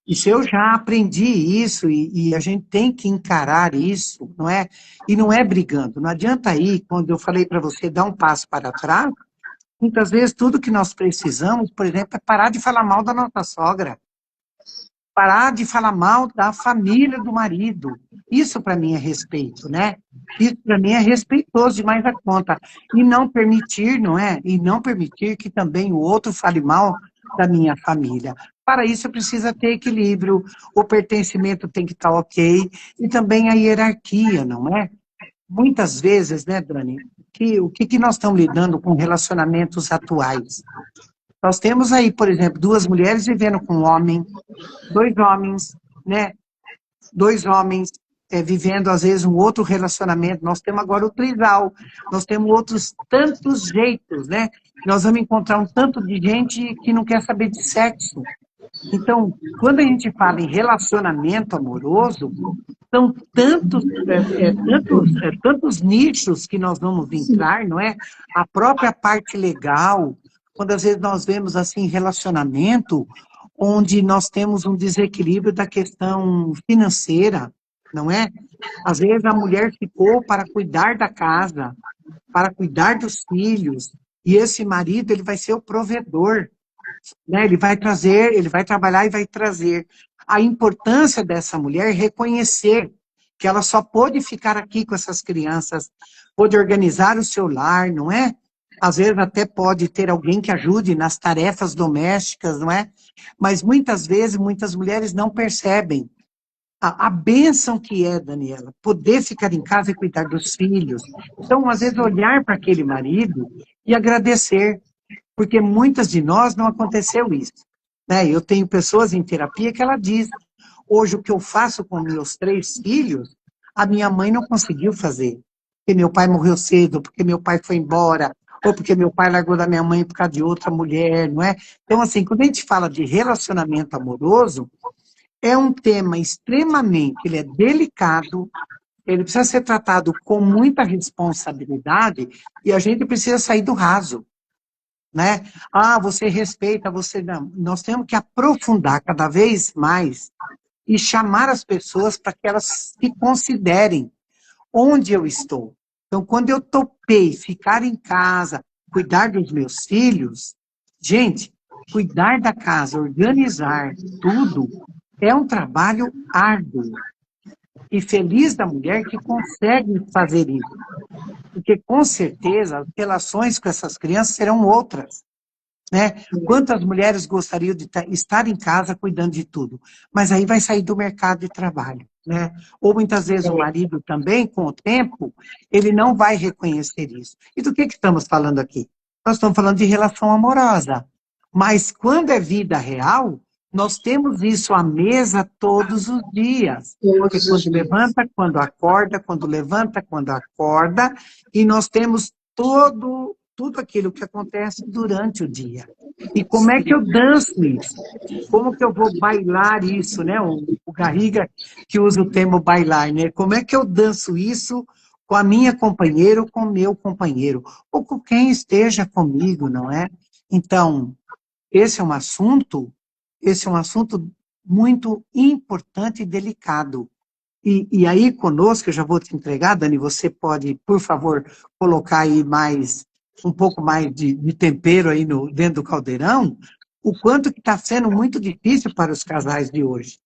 e se eu já aprendi isso, e a gente tem que encarar isso, não é? E não é brigando. Não adianta aí, quando eu falei para você dar um passo para trás, muitas vezes tudo que nós precisamos, por exemplo, é parar de falar mal da nossa sogra, parar de falar mal da família do marido. Isso para mim é respeito, né? Isso para mim é respeitoso demais a conta. E não permitir, não é? E não permitir que também o outro fale mal da minha família. Para isso precisa ter equilíbrio, o pertencimento tem que estar ok, e também a hierarquia, não é? Muitas vezes, né, Dani, o que nós estamos lidando com relacionamentos atuais? Nós temos aí, por exemplo, duas mulheres vivendo com um homem, dois homens, né? Dois homens vivendo, às vezes, um outro relacionamento. Nós temos agora o trisal, nós temos outros tantos jeitos, né? Nós vamos encontrar um tanto de gente que não quer saber de sexo. Então, quando a gente fala em relacionamento amoroso, são tantos nichos que nós vamos entrar, não é? A própria parte legal, quando às vezes nós vemos assim relacionamento, onde nós temos um desequilíbrio da questão financeira, não é? Às vezes a mulher ficou para cuidar da casa, para cuidar dos filhos, e esse marido ele vai ser o provedor, né? Ele vai trazer, ele vai trabalhar e vai trazer. A importância dessa mulher reconhecer que ela só pôde ficar aqui com essas crianças, pôde organizar o seu lar, não é? Às vezes até pode ter alguém que ajude nas tarefas domésticas, não é? Mas muitas vezes, muitas mulheres não percebem a bênção que é, Daniela, poder ficar em casa e cuidar dos filhos. Então, às vezes, olhar para aquele marido e agradecer, porque muitas de nós não aconteceu isso, né? Eu tenho pessoas em terapia que ela diz, hoje o que eu faço com meus 3 filhos, a minha mãe não conseguiu fazer, porque meu pai morreu cedo, porque meu pai foi embora, ou porque meu pai largou da minha mãe por causa de outra mulher, não é? Então, assim, quando a gente fala de relacionamento amoroso, é um tema extremamente, ele é delicado, ele precisa ser tratado com muita responsabilidade, e a gente precisa sair do raso, né? Ah, você respeita, você não. Nós temos que aprofundar cada vez mais e chamar as pessoas para que elas se considerem onde eu estou. Então, quando eu topei ficar em casa, cuidar dos meus filhos, gente, cuidar da casa, organizar tudo, é um trabalho árduo. E feliz da mulher que consegue fazer isso. Porque, com certeza, as relações com essas crianças serão outras, né? Quantas mulheres gostariam de estar em casa cuidando de tudo? Mas aí vai sair do mercado de trabalho, né? Ou muitas vezes o marido também, com o tempo, ele não vai reconhecer isso. E do que estamos falando aqui? Nós estamos falando de relação amorosa. Mas quando é vida real, nós temos isso à mesa todos os dias. Porque quando levanta, quando acorda, quando levanta, quando acorda, e nós temos tudo aquilo que acontece durante o dia. E como é que eu danço isso? Como que eu vou bailar isso, né? O Garriga que usa o termo bailar, né? Como é que eu danço isso com a minha companheira ou com o meu companheiro? Ou com quem esteja comigo, não é? Então, esse é um assunto muito importante e delicado. E aí, conosco, eu já vou te entregar, Dani, você pode, por favor, colocar aí um pouco mais de tempero aí dentro do caldeirão, o quanto que está sendo muito difícil para os casais de hoje.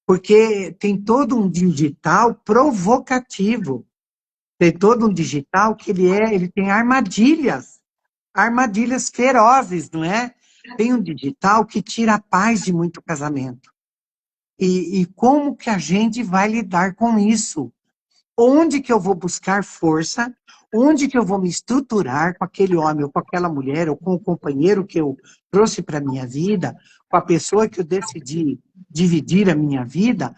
Porque tem todo um digital provocativo, tem todo um digital que ele tem armadilhas ferozes, não é? Tem um digital que tira a paz de muito casamento. E como que a gente vai lidar com isso? Onde que eu vou buscar força? Onde que eu vou me estruturar com aquele homem ou com aquela mulher ou com o companheiro que eu trouxe para a minha vida, com a pessoa que eu decidi dividir a minha vida?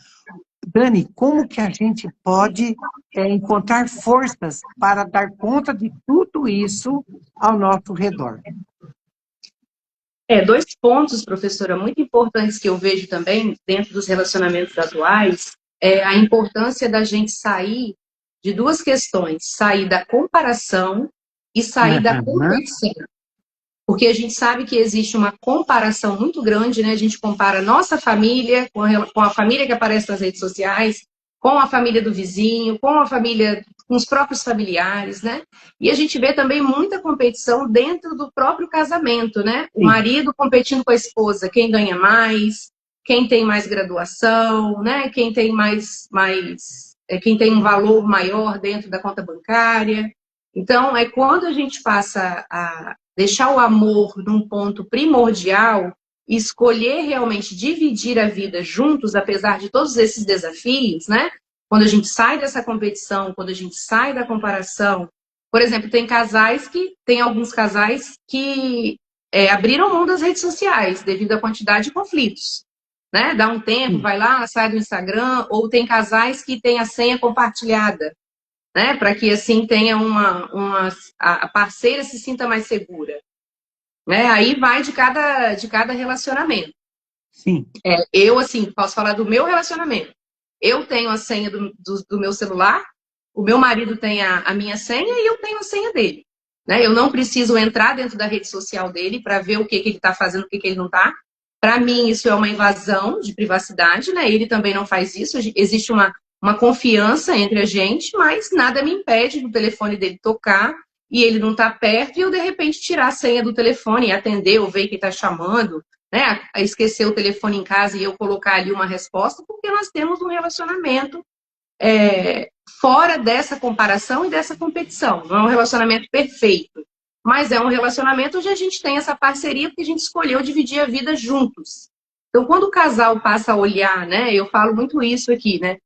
Dani, como que a gente pode encontrar forças para dar conta de tudo isso ao nosso redor? Dois pontos, professora, muito importantes que eu vejo também dentro dos relacionamentos atuais é a importância da gente sair de duas questões, sair da comparação e sair da Aham. competição. Porque a gente sabe que existe uma comparação muito grande, né? A gente compara a nossa família com a família que aparece nas redes sociais, com a família do vizinho, com a família, com os próprios familiares, né? E a gente vê também muita competição dentro do próprio casamento, né? O Sim, marido competindo com a esposa, quem ganha mais, quem tem mais graduação, né? Quem tem quem tem um valor maior dentro da conta bancária. Então, é quando a gente passa a deixar o amor num ponto primordial e escolher realmente dividir a vida juntos, apesar de todos esses desafios, né? Quando a gente sai dessa competição, quando a gente sai da comparação. Por exemplo, tem alguns casais que abriram mão das redes sociais devido à quantidade de conflitos. Né? Dá um tempo, sim, vai lá, sai do Instagram, ou tem casais que têm a senha compartilhada, né? Para que assim tenha a parceira se sinta mais segura. Né? Aí vai de cada relacionamento. sim. Eu, assim, posso falar do meu relacionamento. Eu tenho a senha do meu celular, o meu marido tem a minha senha e eu tenho a senha dele. Né? Eu não preciso entrar dentro da rede social dele para ver o que ele está fazendo, o que ele não está. Para mim, isso é uma invasão de privacidade, né? Ele também não faz isso. Existe uma confiança entre a gente, mas nada me impede do telefone dele tocar e ele não está perto e eu, de repente, tirar a senha do telefone e atender ou ver quem está chamando, né? A esquecer o telefone em casa e eu colocar ali uma resposta, porque nós temos um relacionamento fora dessa comparação e dessa competição. Não é um relacionamento perfeito, mas é um relacionamento onde a gente tem essa parceria porque a gente escolheu dividir a vida juntos. Então, quando o casal passa a olhar, né? Eu falo muito isso aqui, né?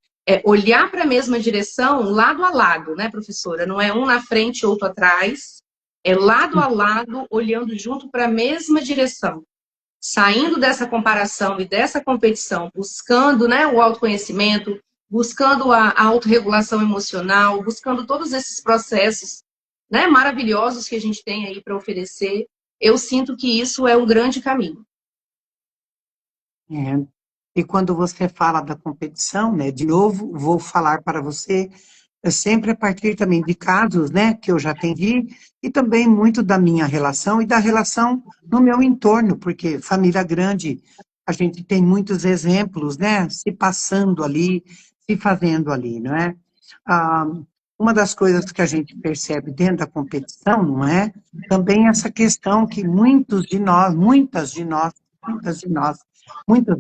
Olhar para a mesma direção, lado a lado, né, professora? Não é um na frente e outro atrás, é lado a lado, olhando junto para a mesma direção, saindo dessa comparação e dessa competição, buscando, né, o autoconhecimento, buscando a autorregulação emocional, buscando todos esses processos, né, maravilhosos que a gente tem aí para oferecer, eu sinto que isso é um grande caminho. É. E quando você fala da competição, né, de novo, vou falar para você, sempre a partir também de casos, né, que eu já atendi, e também muito da minha relação e da relação no meu entorno, porque família grande, a gente tem muitos exemplos, né, se passando ali, se fazendo ali, não é? Ah, uma das coisas que a gente percebe dentro da competição, não é? Também essa questão que muitas de nós, muitas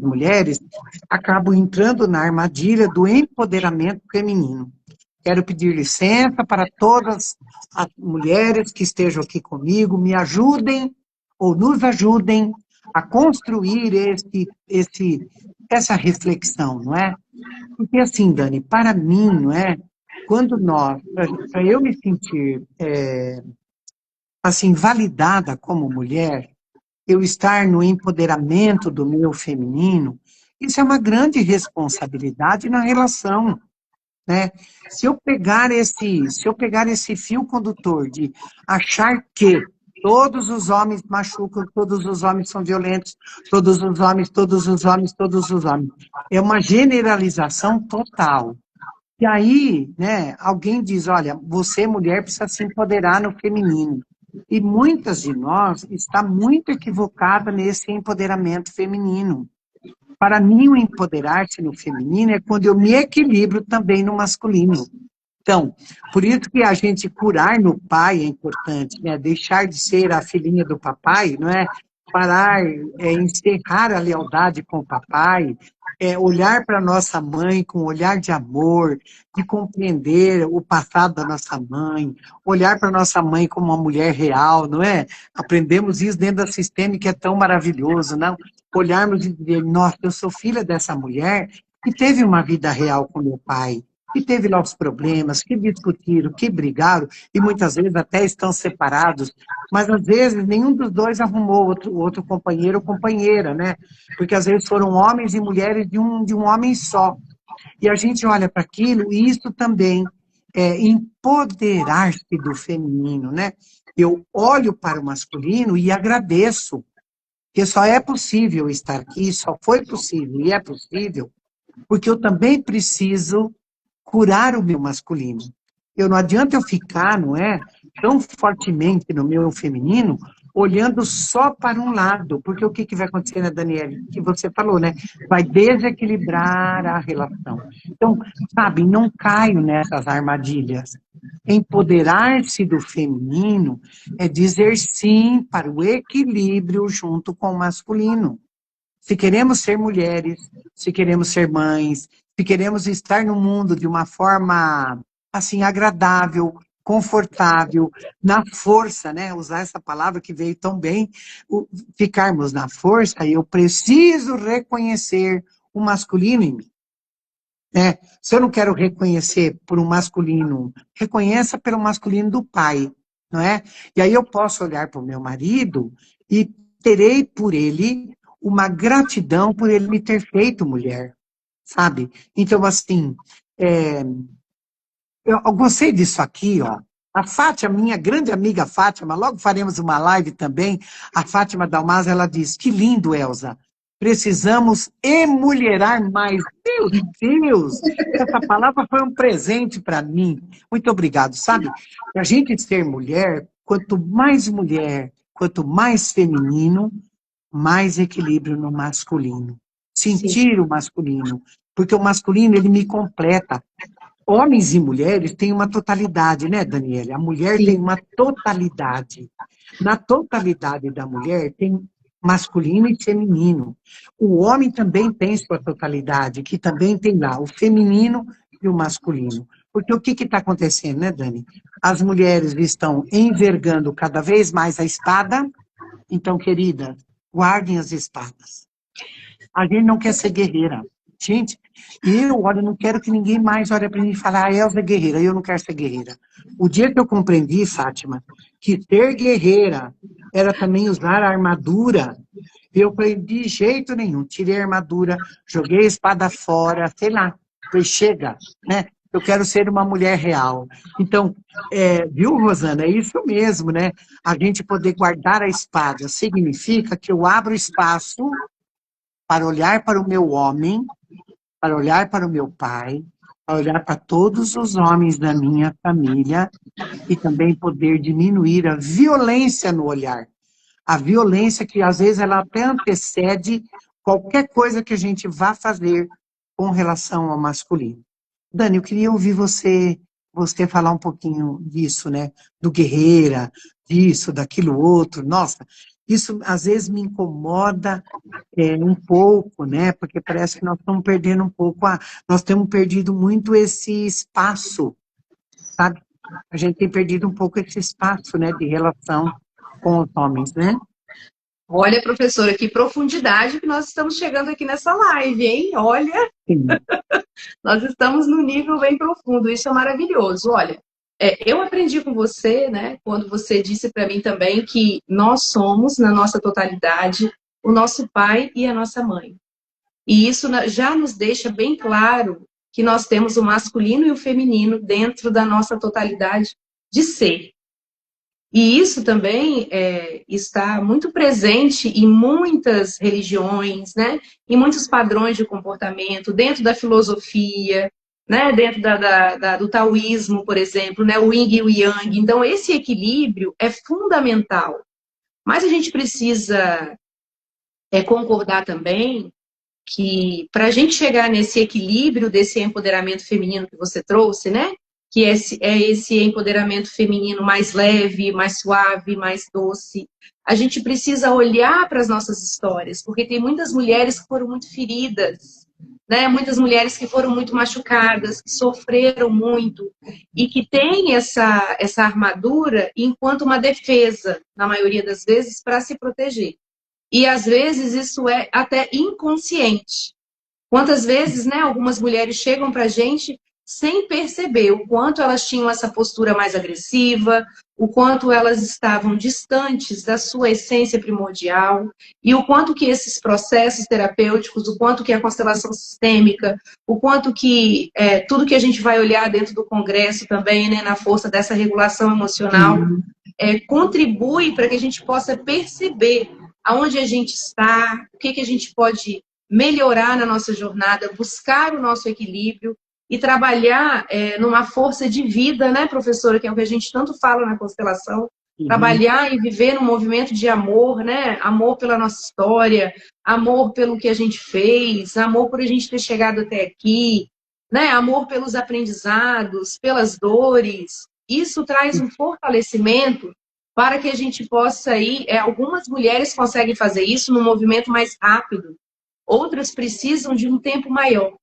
mulheres acabam entrando na armadilha do empoderamento feminino. Quero pedir licença para todas as mulheres que estejam aqui comigo, me ajudem ou nos ajudem a construir essa reflexão, não é? Porque assim, Dani, para mim, não é? Quando para eu me sentir assim validada como mulher, eu estar no empoderamento do meu feminino, isso é uma grande responsabilidade na relação, né? Se eu pegar esse fio condutor de achar que todos os homens machucam, todos os homens são violentos, todos os homens, é uma generalização total. E aí, né, alguém diz, olha, você, mulher, precisa se empoderar no feminino. E muitas de nós está muito equivocada nesse empoderamento feminino. Para mim, o empoderar-se no feminino é quando eu me equilibro também no masculino. Então, por isso que a gente curar no pai é importante, né? Deixar de ser a filhinha do papai, não é? Parar, encerrar a lealdade com o papai, olhar para nossa mãe com um olhar de amor, de compreender o passado da nossa mãe, olhar para nossa mãe como uma mulher real, não é? Aprendemos isso dentro da sistema que é tão maravilhoso, não? Olharmos e dizer, nossa, eu sou filha dessa mulher que teve uma vida real com meu pai, que teve lá os problemas, que discutiram, que brigaram, e muitas vezes até estão separados, mas às vezes nenhum dos dois arrumou outro companheiro ou companheira, né? Porque às vezes foram homens e mulheres de um homem só. E a gente olha para aquilo, e isso também é empoderar-se do feminino, né? Eu olho para o masculino e agradeço, porque só é possível estar aqui, só foi possível e é possível, porque eu também preciso curar o meu masculino. Não adianta eu ficar, não é? tão fortemente no meu feminino, olhando só para um lado, porque o que, que vai acontecer, né, Daniela? Que você falou, né? Vai desequilibrar a relação. Então, sabe, não caio nessas armadilhas. Empoderar-se do feminino é dizer sim para o equilíbrio junto com o masculino. Se queremos ser mulheres, se queremos ser mães, se queremos estar no mundo de uma forma, assim, agradável, confortável, na força, né? Usar essa palavra que veio tão bem, ficarmos na força, eu preciso reconhecer o masculino em mim. Né? Se eu não quero reconhecer por um masculino, reconheça pelo masculino do pai, não é? E aí eu posso olhar para o meu marido e terei por ele uma gratidão por ele me ter feito mulher, sabe? Então, assim, eu gostei disso aqui, ó. A Fátima, minha grande amiga Fátima, logo faremos uma live também. A Fátima Dalmas, ela diz: que lindo, Elza. Precisamos emulherar mais. Meu Deus, essa palavra foi um presente para mim. Muito obrigado, sabe? Para a gente ser mulher, quanto mais feminino, mais equilíbrio no masculino. Sim, Sentir o masculino, porque o masculino, ele me completa. Homens e mulheres têm uma totalidade, né, Daniela? A mulher tem sim, uma totalidade. Na totalidade da mulher tem masculino e feminino. O homem também tem sua totalidade, que também tem lá o feminino e o masculino. Porque o que está acontecendo, né, Dani? As mulheres estão envergando cada vez mais a espada. Então, querida, guardem as espadas. A gente não quer ser guerreira. Gente, olha, não quero que ninguém mais olhe para mim e fale, ah, Elza é guerreira, eu não quero ser guerreira. O dia que eu compreendi, Fátima, que ser guerreira era também usar a armadura, eu falei, de jeito nenhum, tirei a armadura, joguei a espada fora, sei lá, falei, chega, né? Eu quero ser uma mulher real. Então, viu, Rosana, é isso mesmo, né? A gente poder guardar a espada significa que eu abro espaço para olhar para o meu homem, para olhar para o meu pai, para olhar para todos os homens da minha família e também poder diminuir a violência no olhar. A violência que às vezes ela até antecede qualquer coisa que a gente vá fazer com relação ao masculino. Dani, eu queria ouvir você falar um pouquinho disso, né? Do guerreira, disso, daquilo outro. Nossa, isso às vezes me incomoda um pouco, né? Porque parece que nós estamos perdendo um pouco, nós temos perdido muito esse espaço, sabe? A gente tem perdido um pouco esse espaço, né, de relação com os homens, né? Olha, professora, que profundidade que nós estamos chegando aqui nessa live, hein? Olha, Sim. nós estamos num nível bem profundo, isso é maravilhoso. Olha, eu aprendi com você, né, quando você disse para mim também que nós somos, na nossa totalidade, o nosso pai e a nossa mãe. E isso já nos deixa bem claro que nós temos o masculino e o feminino dentro da nossa totalidade de ser. E isso também está muito presente em muitas religiões, né? Em muitos padrões de comportamento, dentro da filosofia, né? Dentro do taoísmo, por exemplo, né? O yin e o yang. Então, esse equilíbrio é fundamental. Mas a gente precisa concordar também que para a gente chegar nesse equilíbrio desse empoderamento feminino que você trouxe, né? Que é esse empoderamento feminino mais leve, mais suave, mais doce. A gente precisa olhar para as nossas histórias, porque tem muitas mulheres que foram muito feridas, né? Muitas mulheres que foram muito machucadas, que sofreram muito e que têm essa armadura enquanto uma defesa, na maioria das vezes, para se proteger. E às vezes isso é até inconsciente. Quantas vezes, né, algumas mulheres chegam para a gente sem perceber o quanto elas tinham essa postura mais agressiva, o quanto elas estavam distantes da sua essência primordial e o quanto que esses processos terapêuticos, o quanto que a constelação sistêmica, o quanto que tudo que a gente vai olhar dentro do congresso também, né, na força dessa regulação emocional, contribui para que a gente possa perceber aonde a gente está, o que a gente pode melhorar na nossa jornada, buscar o nosso equilíbrio e trabalhar numa força de vida, né, professora, que é o que a gente tanto fala na constelação, trabalhar e viver num movimento de amor, né, amor pela nossa história, amor pelo que a gente fez, amor por a gente ter chegado até aqui, né, amor pelos aprendizados, pelas dores. Isso traz um fortalecimento para que a gente possa ir. Algumas mulheres conseguem fazer isso num movimento mais rápido, outras precisam de um tempo maior.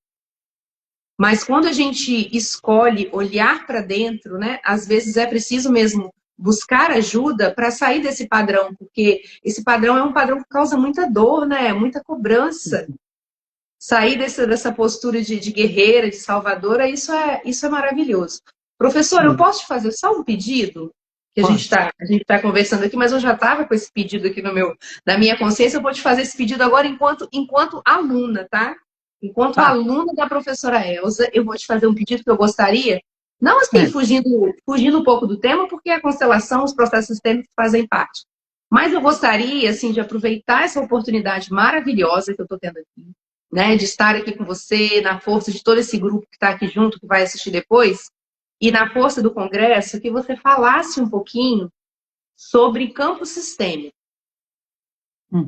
Mas quando a gente escolhe olhar para dentro, né, às vezes é preciso mesmo buscar ajuda para sair desse padrão, porque esse padrão é um padrão que causa muita dor, né, muita cobrança. Sair dessa postura de guerreira, de salvadora, isso é maravilhoso. Professor, eu posso te fazer só um pedido? Que a gente tá conversando aqui, mas eu já estava com esse pedido aqui na minha consciência. Eu vou te fazer esse pedido agora enquanto aluna, tá? Enquanto aluna da professora Elza, eu vou te fazer um pedido que eu gostaria, não assim, fugindo um pouco do tema, porque a constelação, os processos sistêmicos fazem parte. Mas eu gostaria, assim, de aproveitar essa oportunidade maravilhosa que eu estou tendo aqui, né, de estar aqui com você, na força de todo esse grupo que está aqui junto, que vai assistir depois, e na força do Congresso, que você falasse um pouquinho sobre campo sistêmico.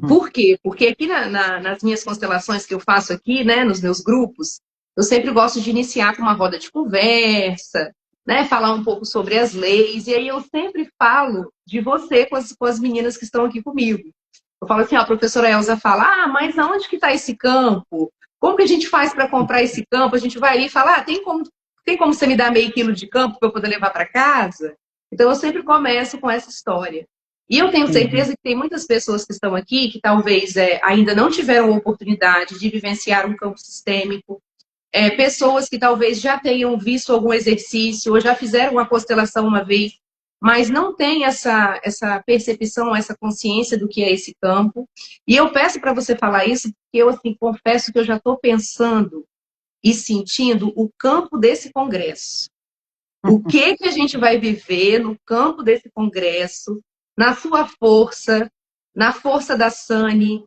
Por quê? Porque aqui nas minhas constelações que eu faço aqui, né, nos meus grupos, eu sempre gosto de iniciar com uma roda de conversa, né, falar um pouco sobre as leis, e aí eu sempre falo de você com as meninas que estão aqui comigo. Eu falo assim, ó, a professora Elza fala, mas aonde que está esse campo? Como que a gente faz para comprar esse campo? A gente vai ali e fala, tem como você me dar meio quilo de campo para eu poder levar para casa? Então eu sempre começo com essa história. E eu tenho certeza que tem muitas pessoas que estão aqui que talvez ainda não tiveram a oportunidade de vivenciar um campo sistêmico, pessoas que talvez já tenham visto algum exercício ou já fizeram uma constelação uma vez, mas não tem essa percepção, essa consciência do que é esse campo. E eu peço para você falar isso, porque eu assim, confesso que eu já estou pensando e sentindo o campo desse congresso. O que a gente vai viver no campo desse congresso, na sua força, na força da Sani,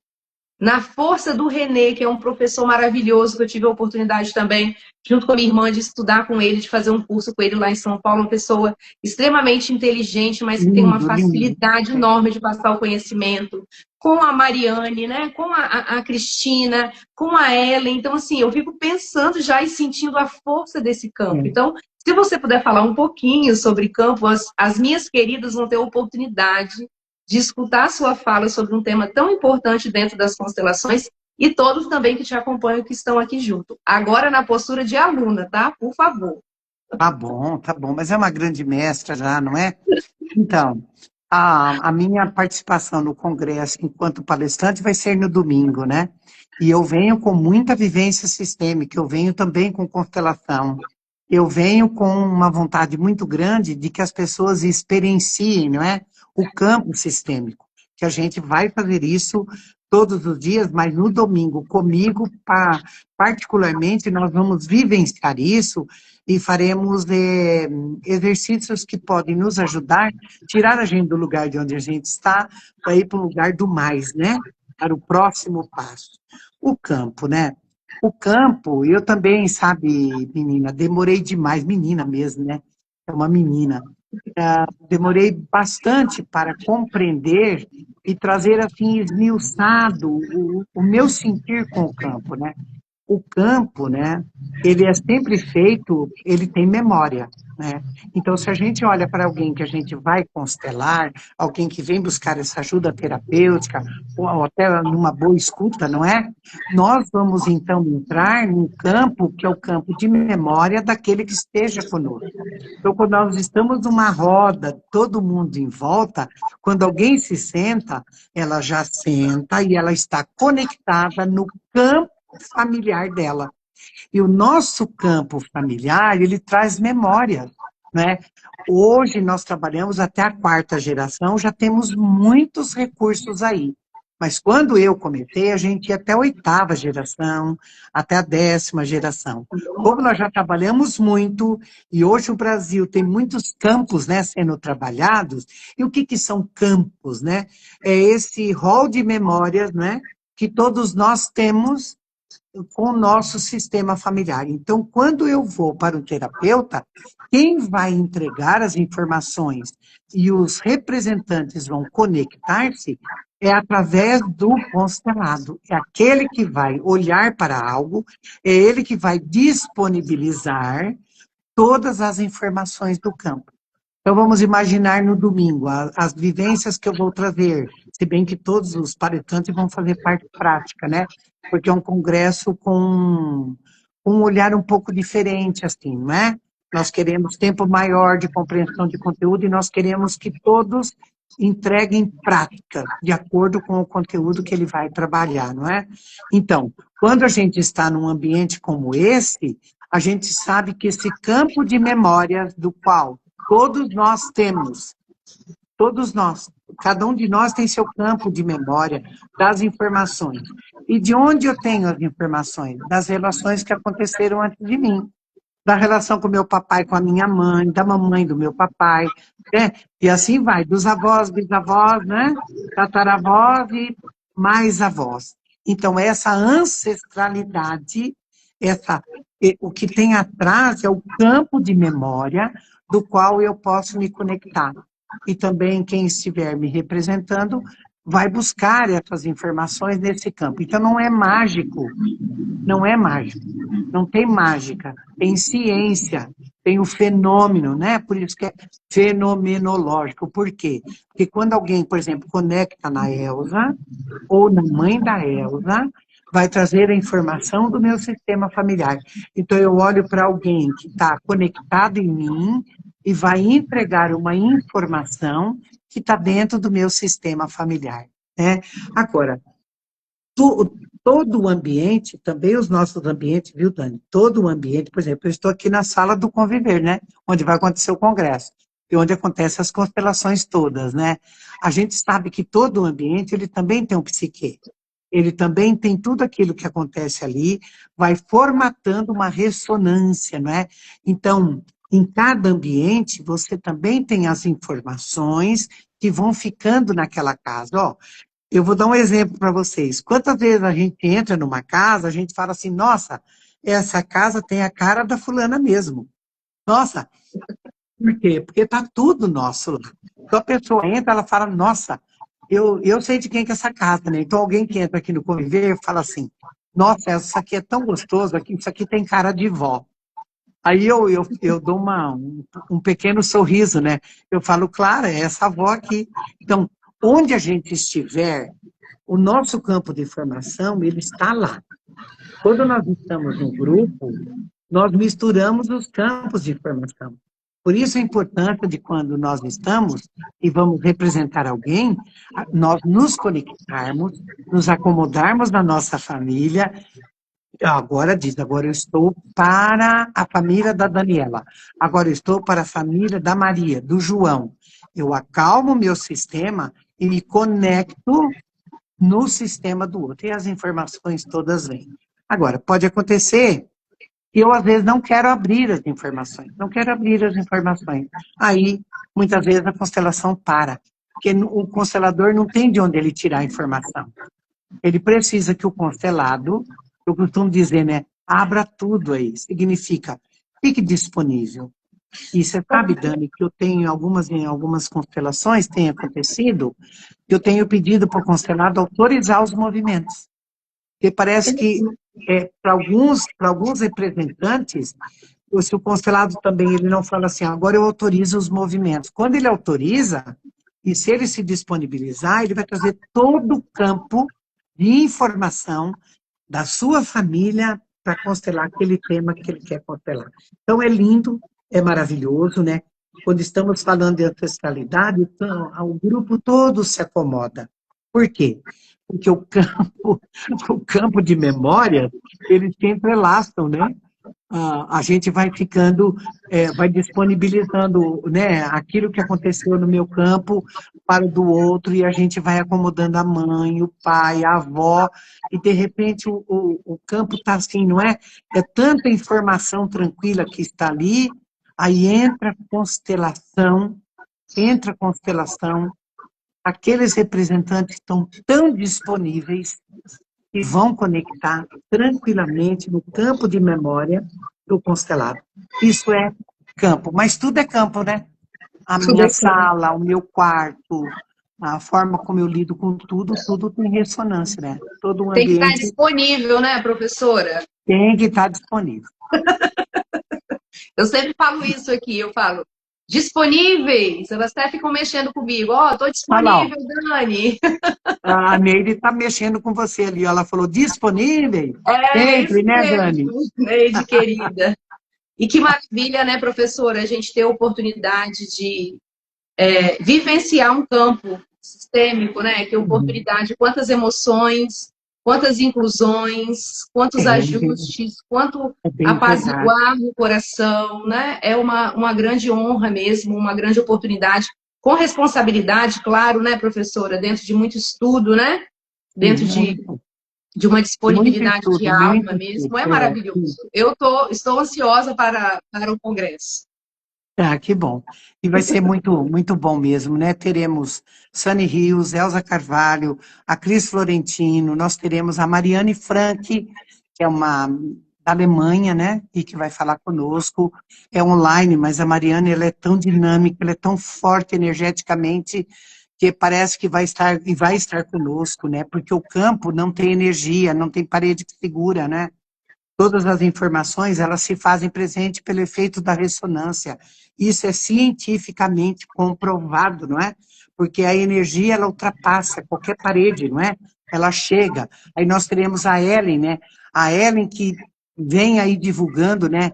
na força do Renê, que é um professor maravilhoso, que eu tive a oportunidade também, junto com a minha irmã, de estudar com ele, de fazer um curso com ele lá em São Paulo, uma pessoa extremamente inteligente, mas que tem uma facilidade enorme de passar o conhecimento, com a Mariane, né, com a Cristina, com a Ellen. Então, assim, eu fico pensando já e sentindo a força desse campo. Então, se você puder falar um pouquinho sobre campo, as minhas queridas vão ter a oportunidade de escutar a sua fala sobre um tema tão importante dentro das constelações e todos também que te acompanham que estão aqui junto. Agora na postura de aluna, tá? Por favor. Tá bom, mas é uma grande mestra já, não é? Então, a minha participação no congresso enquanto palestrante vai ser no domingo, né? E eu venho com muita vivência sistêmica, eu venho também com constelação. Eu venho com uma vontade muito grande de que as pessoas experienciem, não é? O campo sistêmico, que a gente vai fazer isso todos os dias, mas no domingo comigo, particularmente, nós vamos vivenciar isso e faremos exercícios que podem nos ajudar, tirar a gente do lugar de onde a gente está, para ir para o lugar do mais, né? Para o próximo passo. O campo, né? O campo, eu também, sabe, menina, demorei demais, menina mesmo, né? É uma menina. Demorei bastante para compreender e trazer, assim, esmiuçado o meu sentir com o campo, né? O campo, né, ele é sempre feito, ele tem memória, né? Então, se a gente olha para alguém que a gente vai constelar, alguém que vem buscar essa ajuda terapêutica, ou até numa boa escuta, não é? Nós vamos, então, entrar num campo que é o campo de memória daquele que esteja conosco. Então, quando nós estamos numa roda, todo mundo em volta, quando alguém se senta, ela já senta e ela está conectada no campo familiar dela. E o nosso campo familiar, ele traz memória, né? Hoje nós trabalhamos até a 4ª geração, já temos muitos recursos aí. Mas quando eu comecei, a gente ia até a 8ª geração, até a 10ª geração. Como nós já trabalhamos muito, e hoje o Brasil tem muitos campos, né, sendo trabalhados, e o que são campos, né? É esse rol de memórias, né, que todos nós temos com o nosso sistema familiar. Então, quando eu vou para o terapeuta, quem vai entregar as informações e os representantes vão conectar-se é através do constelado. É aquele que vai olhar para algo, é ele que vai disponibilizar todas as informações do campo. Então, vamos imaginar no domingo as vivências que eu vou trazer, se bem que todos os palestrantes vão fazer parte prática, né? Porque é um congresso com um olhar um pouco diferente, assim, não é? Nós queremos tempo maior de compreensão de conteúdo e nós queremos que todos entreguem prática, de acordo com o conteúdo que ele vai trabalhar, não é? Então, quando a gente está num ambiente como esse, a gente sabe que esse campo de memórias do qual todos nós temos, todos nós, cada um de nós tem seu campo de memória das informações. E de onde eu tenho as informações? Das relações que aconteceram antes de mim. Da relação com meu papai, com a minha mãe, da mamãe do meu papai, né? E assim vai, dos avós, bisavós, né? Tataravós e mais avós. Então, essa ancestralidade, o que tem atrás é o campo de memória do qual eu posso me conectar. E também quem estiver me representando vai buscar essas informações nesse campo. Então, não é mágico, não é mágico, não tem mágica, tem ciência, tem o fenômeno, né? Por isso que é fenomenológico. Por quê? Porque quando alguém, por exemplo, conecta na Elza, ou na mãe da Elza, vai trazer a informação do meu sistema familiar. Então, eu olho para alguém que está conectado em mim e vai entregar uma informação que está dentro do meu sistema familiar, né? Agora, todo o ambiente, também os nossos ambientes, viu, Dani? Todo o ambiente, por exemplo, eu estou aqui na sala do Conviver, né? Onde vai acontecer o congresso, e onde acontecem as constelações todas, né? A gente sabe que todo o ambiente, ele também tem um psique. Ele também tem tudo aquilo que acontece ali, vai formatando uma ressonância, não é? Então, em cada ambiente, você também tem as informações que vão ficando naquela casa. Ó, eu vou dar um exemplo para vocês. Quantas vezes a gente entra numa casa, a gente fala assim, nossa, essa casa tem a cara da fulana mesmo. Nossa, por quê? Porque está tudo nosso lá. Então a pessoa entra, ela fala, nossa, eu sei de quem que é essa casa, né? Então alguém que entra aqui no Conviver fala assim, nossa, isso aqui é tão gostoso, aqui, isso aqui tem cara de vó. Aí eu dou um pequeno sorriso, né? Eu falo, claro, é essa avó aqui. Então, onde a gente estiver, o nosso campo de informação, ele está lá. Quando nós estamos no grupo, nós misturamos os campos de informação. Por isso a importância de quando nós estamos e vamos representar alguém, nós nos conectarmos, nos acomodarmos na nossa família. Agora diz, agora eu estou para a família da Daniela, agora eu estou para a família da Maria, do João. Eu acalmo o meu sistema e me conecto no sistema do outro. E as informações todas vêm. Agora, pode acontecer que eu, às vezes, não quero abrir as informações. Não quero abrir as informações. Aí, muitas vezes, a constelação para. Porque o constelador não tem de onde ele tirar a informação. Ele precisa que o constelado, eu costumo dizer, né? Abra tudo aí. Significa, fique disponível. E você sabe, Dani, que eu tenho em algumas constelações, tem acontecido, que eu tenho pedido para o constelado autorizar os movimentos. Porque parece que, para alguns representantes, se o constelado também ele não fala assim, agora eu autorizo os movimentos. Quando ele autoriza, e se ele se disponibilizar, ele vai trazer todo o campo de informação da sua família para constelar aquele tema que ele quer constelar. Então, é lindo, é maravilhoso, né? Quando estamos falando de ancestralidade, então, o grupo todo se acomoda. Por quê? Porque o campo de memória, eles se entrelaçam, né? A gente vai ficando, vai disponibilizando, né, aquilo que aconteceu no meu campo para o do outro, e a gente vai acomodando a mãe, o pai, a avó, e de repente o campo está assim, não é? É tanta informação tranquila que está ali, aí entra constelação, aqueles representantes estão tão disponíveis e vão conectar tranquilamente no campo de memória do constelado. Isso é campo, mas tudo é campo, né? A Tudo minha é campo. sala, o meu quarto, a forma como eu lido com tudo, tudo tem ressonância, né? Todo o Tem que estar ambiente disponível, né, professora? tem que estar disponível. Eu sempre falo isso aqui, eu falo, disponíveis. Elas até ficam mexendo comigo. Ó, tô Olha lá, ó, disponível, Dani. a Neide está mexendo com você ali, ó, ela falou disponível? É isso Sempre, né, Dani? mesmo, Neide, querida. E que maravilha, né, professora, a gente ter a oportunidade de vivenciar um campo sistêmico, né? Que Uhum. oportunidade, quantas emoções, quantas inclusões, quantos É, ajustes, quanto é bem verdade. apaziguar o coração, né? É uma grande honra mesmo, uma grande oportunidade, com responsabilidade, claro, né, professora, dentro de muito estudo, né? E Dentro muito, de uma muito disponibilidade de estudo, alma muito estudo. mesmo, é É, maravilhoso. Estou ansiosa para o congresso. ah, que bom. E vai ser muito, muito bom mesmo, né? Teremos Sunny Rios, Elza Carvalho, a Cris Florentino, nós teremos a Mariane Frank, que é uma da Alemanha, né? E que vai falar conosco. É online, mas a Mariane, ela é tão dinâmica, ela é tão forte energeticamente, que parece que vai estar, e vai estar conosco, né? Porque o campo não tem energia, não tem parede que segura, né? Todas as informações, elas se fazem presente pelo efeito da ressonância. Isso é cientificamente comprovado, não é? Porque a energia, ela ultrapassa qualquer parede, não é? Ela chega. Aí nós teremos a Ellen, né? A Ellen que vem aí divulgando, né?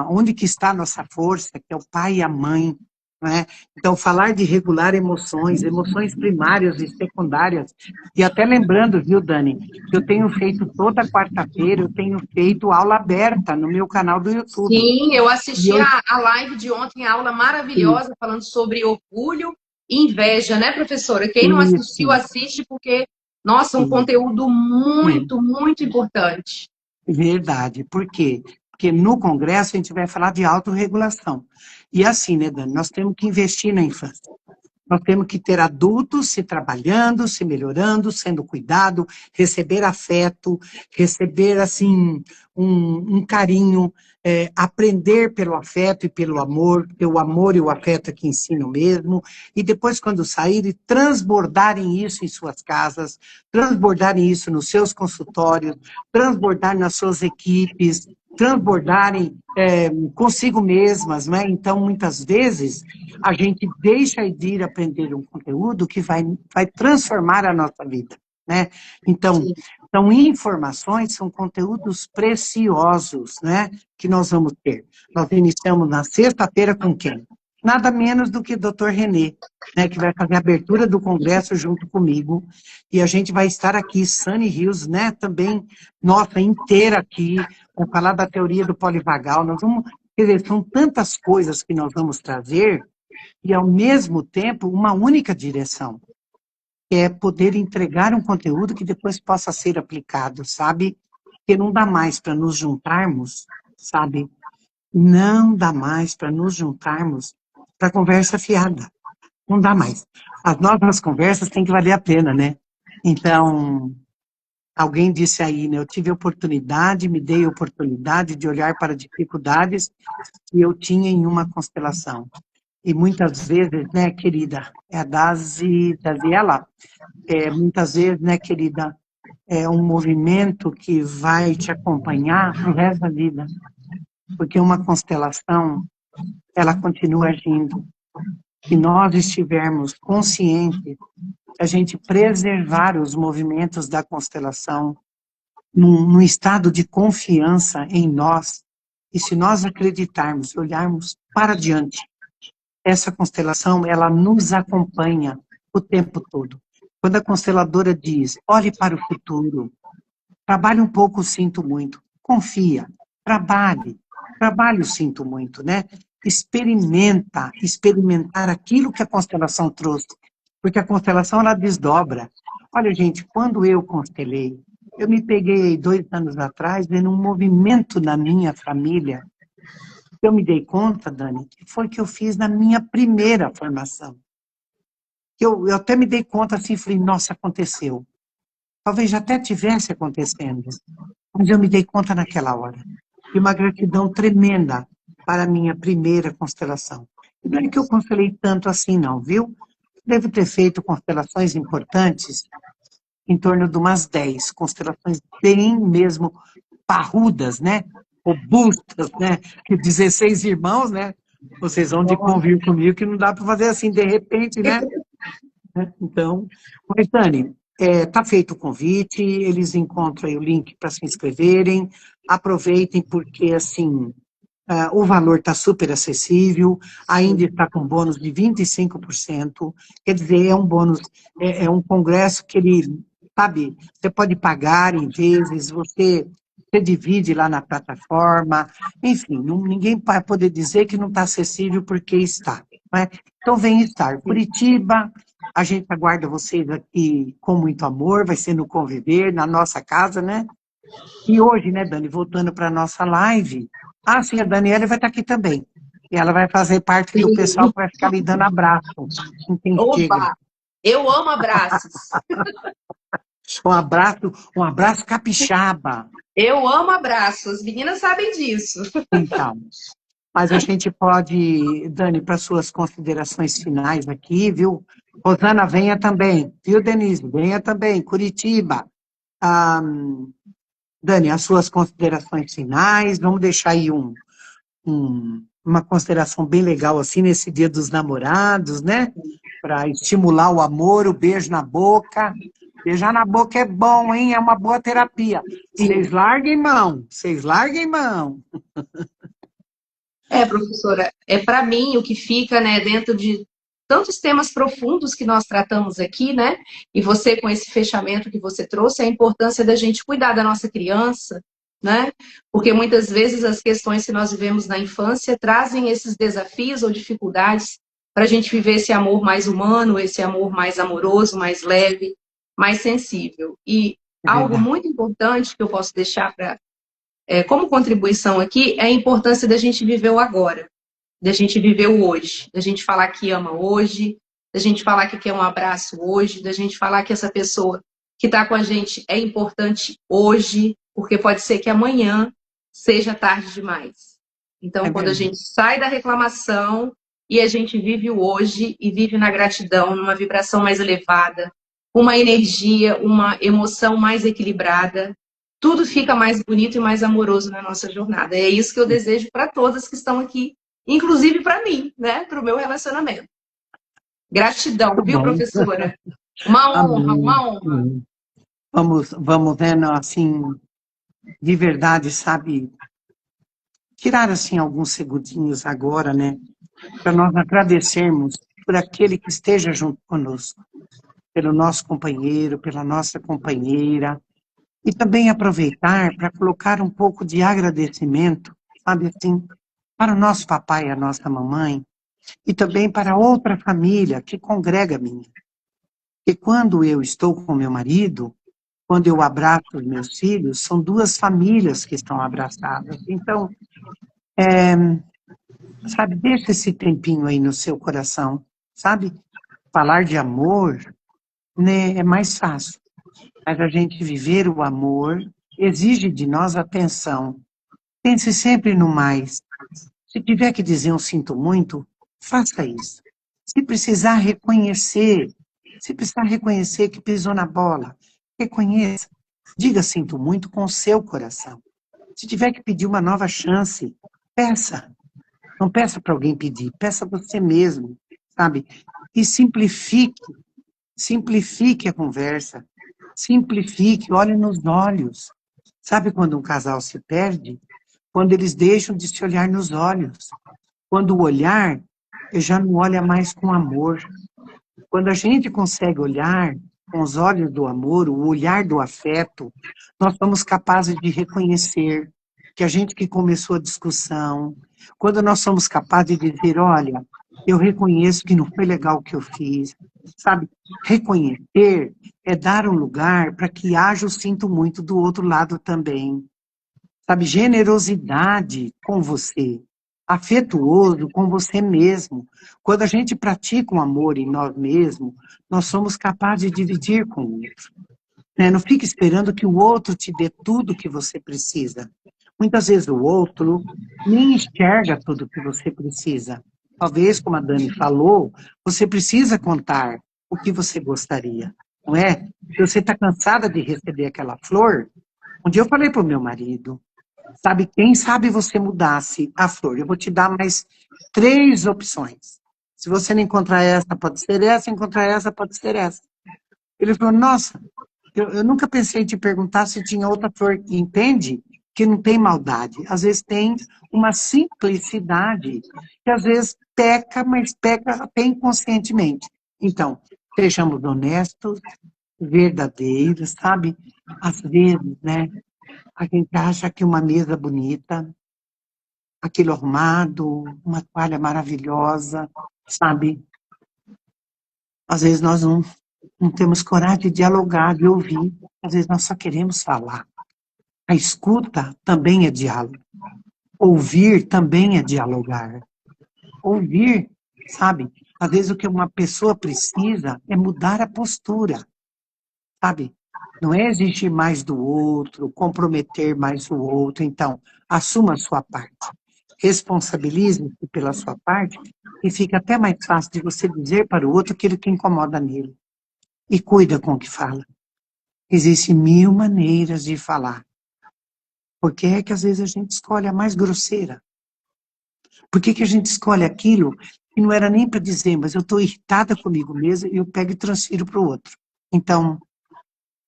Onde que está a nossa força, que é o pai e a mãe, não é? Então, falar de regular emoções, emoções primárias e secundárias, e até lembrando, viu, Dani, que eu tenho feito toda quarta-feira, eu tenho feito aula aberta no meu canal do YouTube. Sim, eu E assisti eu, a live de ontem, a aula maravilhosa, falando sobre orgulho e inveja, né, professora? Quem não assistiu, isso, assiste, porque, nossa, um isso, conteúdo é muito, muito importante. verdade. Por quê? Porque no Congresso a gente vai falar de autorregulação. E assim, né, Dani, nós temos que investir na infância. Nós temos que ter adultos se trabalhando, se melhorando, sendo cuidado, receber afeto, receber, assim, um carinho, aprender pelo afeto e pelo amor, porque o amor e o afeto é que ensinam mesmo, e depois, quando saírem, transbordarem isso em suas casas, transbordarem isso nos seus consultórios, transbordarem nas suas equipes, transbordarem consigo mesmas, né? Então, muitas vezes, a gente deixa de ir aprender um conteúdo que vai transformar a nossa vida, né? Então, Sim. são informações, são conteúdos preciosos, né? Que nós vamos ter. Nós iniciamos na sexta-feira com quem? Nada menos do que o Dr. Renê, né? Que vai fazer a abertura do congresso junto comigo. E a gente vai estar aqui, Sunny Rios, né? Também, nossa, inteira aqui, para falar da teoria do polivagal. Nós vamos, quer dizer, são tantas coisas que nós vamos trazer e, ao mesmo tempo, uma única direção, que é poder entregar um conteúdo que depois possa ser aplicado, sabe? Porque não dá mais para nos juntarmos, sabe? Não dá mais para nos juntarmos para conversa fiada. Não dá mais. As nossas conversas têm que valer a pena, né? Então, alguém disse aí, né? Eu tive oportunidade, me dei oportunidade de olhar para dificuldades que eu tinha em uma constelação. E muitas vezes, né, querida, é a Daziela, muitas vezes, né, querida, é um movimento que vai te acompanhar pro resto da vida, porque uma constelação, ela continua agindo. Se nós estivermos conscientes, a gente preservar os movimentos da constelação num estado de confiança em nós, e se nós acreditarmos, olharmos para diante, essa constelação, ela nos acompanha o tempo todo. Quando a consteladora diz, olhe para o futuro, trabalhe um pouco, sinto muito, confia, trabalhe o sinto muito, né? Experimentar aquilo que a constelação trouxe, porque a constelação, ela desdobra. Olha, gente, quando eu constelei, eu me peguei 2 anos atrás, vendo um movimento na minha família. Eu me dei conta, Dani, que foi que eu fiz na minha primeira formação. Eu até me dei conta assim, falei, nossa, aconteceu. talvez já até tivesse acontecendo, mas eu me dei conta naquela hora. E uma gratidão tremenda para a minha primeira constelação. E não é que eu constelei tanto assim, não, viu? Devo ter feito constelações importantes em torno de umas 10 constelações bem mesmo parrudas, né? Robustas, né? Que 16 irmãos, né? Vocês vão de convir comigo que não dá para fazer assim de repente, né? Então, mas Dani, tá feito o convite, eles encontram aí o link para se inscreverem, aproveitem porque, assim, o valor está super acessível, ainda está com bônus de 25%, quer dizer, é um bônus, é um congresso que ele, sabe, você pode pagar em vezes, você divide lá na plataforma, enfim, ninguém vai poder dizer que não está acessível porque está, não é? Então vem estar. Curitiba, a gente aguarda vocês aqui com muito amor, vai ser no Conviver, na nossa casa, né? E hoje, né, Dani, voltando para a nossa live, sim, a Daniela vai estar aqui também. E ela vai fazer parte do pessoal que vai ficar me dando abraço. Não tem chega. Opa! Eu amo abraços. Um abraço capixaba. Eu amo abraços. As meninas sabem disso. Então, mas a gente pode, Dani, para suas considerações finais aqui, viu? Rosana, venha também. Viu, Denise? Venha também. Curitiba. Ah, Dani, as suas considerações finais. Vamos deixar aí uma consideração bem legal, assim, nesse Dia dos Namorados, né? Para estimular o amor, o beijo na boca. Beijar na boca é bom, hein? É uma boa terapia. Vocês larguem mão. Vocês larguem mão. Professora, para mim o que fica, né, dentro de tantos temas profundos que nós tratamos aqui, né, e você com esse fechamento que você trouxe, a importância da gente cuidar da nossa criança, né, porque muitas vezes as questões que nós vivemos na infância trazem esses desafios ou dificuldades para a gente viver esse amor mais humano, esse amor mais amoroso, mais leve, mais sensível. E algo muito importante que eu posso deixar como contribuição aqui é a importância da gente viver o agora, da gente viver o hoje, da gente falar que ama hoje, da gente falar que quer um abraço hoje, da gente falar que essa pessoa que está com a gente é importante hoje, porque pode ser que amanhã seja tarde demais. Então, quando a gente sai da reclamação e a gente vive o hoje e vive na gratidão, numa vibração mais elevada, uma energia, uma emoção mais equilibrada, tudo fica mais bonito e mais amoroso na nossa jornada. É isso que eu desejo para todas que estão aqui, inclusive para mim, né? Para o meu relacionamento. Gratidão, viu, professora? Uma honra, uma honra. Vamos vendo, assim, de verdade, sabe, tirar, assim, alguns segundinhos agora, né? Para nós agradecermos por aquele que esteja junto conosco, pelo nosso companheiro, pela nossa companheira, e também aproveitar para colocar um pouco de agradecimento, sabe assim, para o nosso papai e a nossa mamãe, e também para outra família que congrega a minha. E quando eu estou com meu marido, quando eu abraço os meus filhos, são duas famílias que estão abraçadas. Então, sabe, deixa esse tempinho aí no seu coração, sabe? Falar de amor, né, é mais fácil. Mas a gente viver o amor exige de nós atenção. Pense sempre no mais. Se tiver que dizer um sinto muito, faça isso. Se precisar reconhecer que pisou na bola, reconheça. Diga sinto muito com o seu coração. Se tiver que pedir uma nova chance, peça. Não peça para alguém pedir, peça você mesmo, sabe? E simplifique a conversa. Simplifique, olhe nos olhos. Sabe quando um casal se perde? Quando eles deixam de se olhar nos olhos. Quando o olhar já não olha mais com amor. Quando a gente consegue olhar com os olhos do amor, o olhar do afeto, nós somos capazes de reconhecer que a gente que começou a discussão, quando nós somos capazes de dizer, olha, eu reconheço que não foi legal o que eu fiz, sabe? Reconhecer é dar um lugar para que haja o sinto muito do outro lado também. Sabe, generosidade com você, afetuoso com você mesmo. Quando a gente pratica um amor em nós mesmos, nós somos capazes de dividir com o outro. né? Não fique esperando que o outro te dê tudo que você precisa. Muitas vezes o outro nem enxerga tudo que você precisa. Talvez, como a Dani falou, você precisa contar o que você gostaria, não é? Se você está cansada de receber aquela flor, um dia eu falei para o meu marido, sabe, quem sabe você mudasse a flor? Eu vou te dar mais 3 opções. Se você não encontrar essa, pode ser essa, encontrar essa, pode ser essa. Ele falou, nossa, eu nunca pensei em te perguntar se tinha outra flor. Entende? Que não tem maldade. Às vezes tem uma simplicidade que às vezes peca, mas peca até inconscientemente. Então, sejamos honestos, verdadeiros, sabe? Às vezes, né, a gente acha que uma mesa bonita, aquilo arrumado, uma toalha maravilhosa, sabe? Às vezes nós não temos coragem de dialogar, de ouvir. Às vezes nós só queremos falar. A escuta também é diálogo. Ouvir também é dialogar. Ouvir, sabe? Às vezes o que uma pessoa precisa é mudar a postura, sabe? Não é exigir mais do outro, comprometer mais o outro. Então, assuma a sua parte. Responsabilize-se pela sua parte e fica até mais fácil de você dizer para o outro aquilo que incomoda nele. E cuida com o que fala. Existem 1000 maneiras de falar. Por que é que às vezes a gente escolhe a mais grosseira? Por que que a gente escolhe aquilo que não era nem para dizer, mas eu estou irritada comigo mesma e eu pego e transfiro para o outro? Então,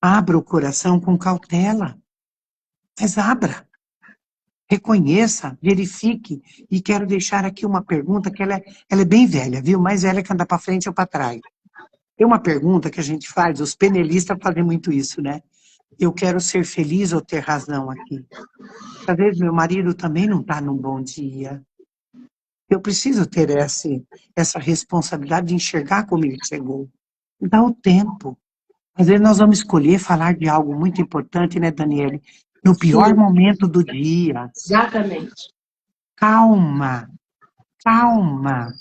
abra o coração com cautela, mas abra. Reconheça, verifique. E quero deixar aqui uma pergunta que ela é bem velha, viu? Mais velha que andar para frente ou para trás. Tem uma pergunta que a gente faz, os penelistas fazem muito isso, né? Eu quero ser feliz ou ter razão aqui? Às vezes meu marido também não está num bom dia. Eu preciso ter essa responsabilidade de enxergar como ele chegou. Dá o tempo. Às vezes nós vamos escolher falar de algo muito importante, né, Daniele? No pior Sim, momento do dia. exatamente. Calma, calma,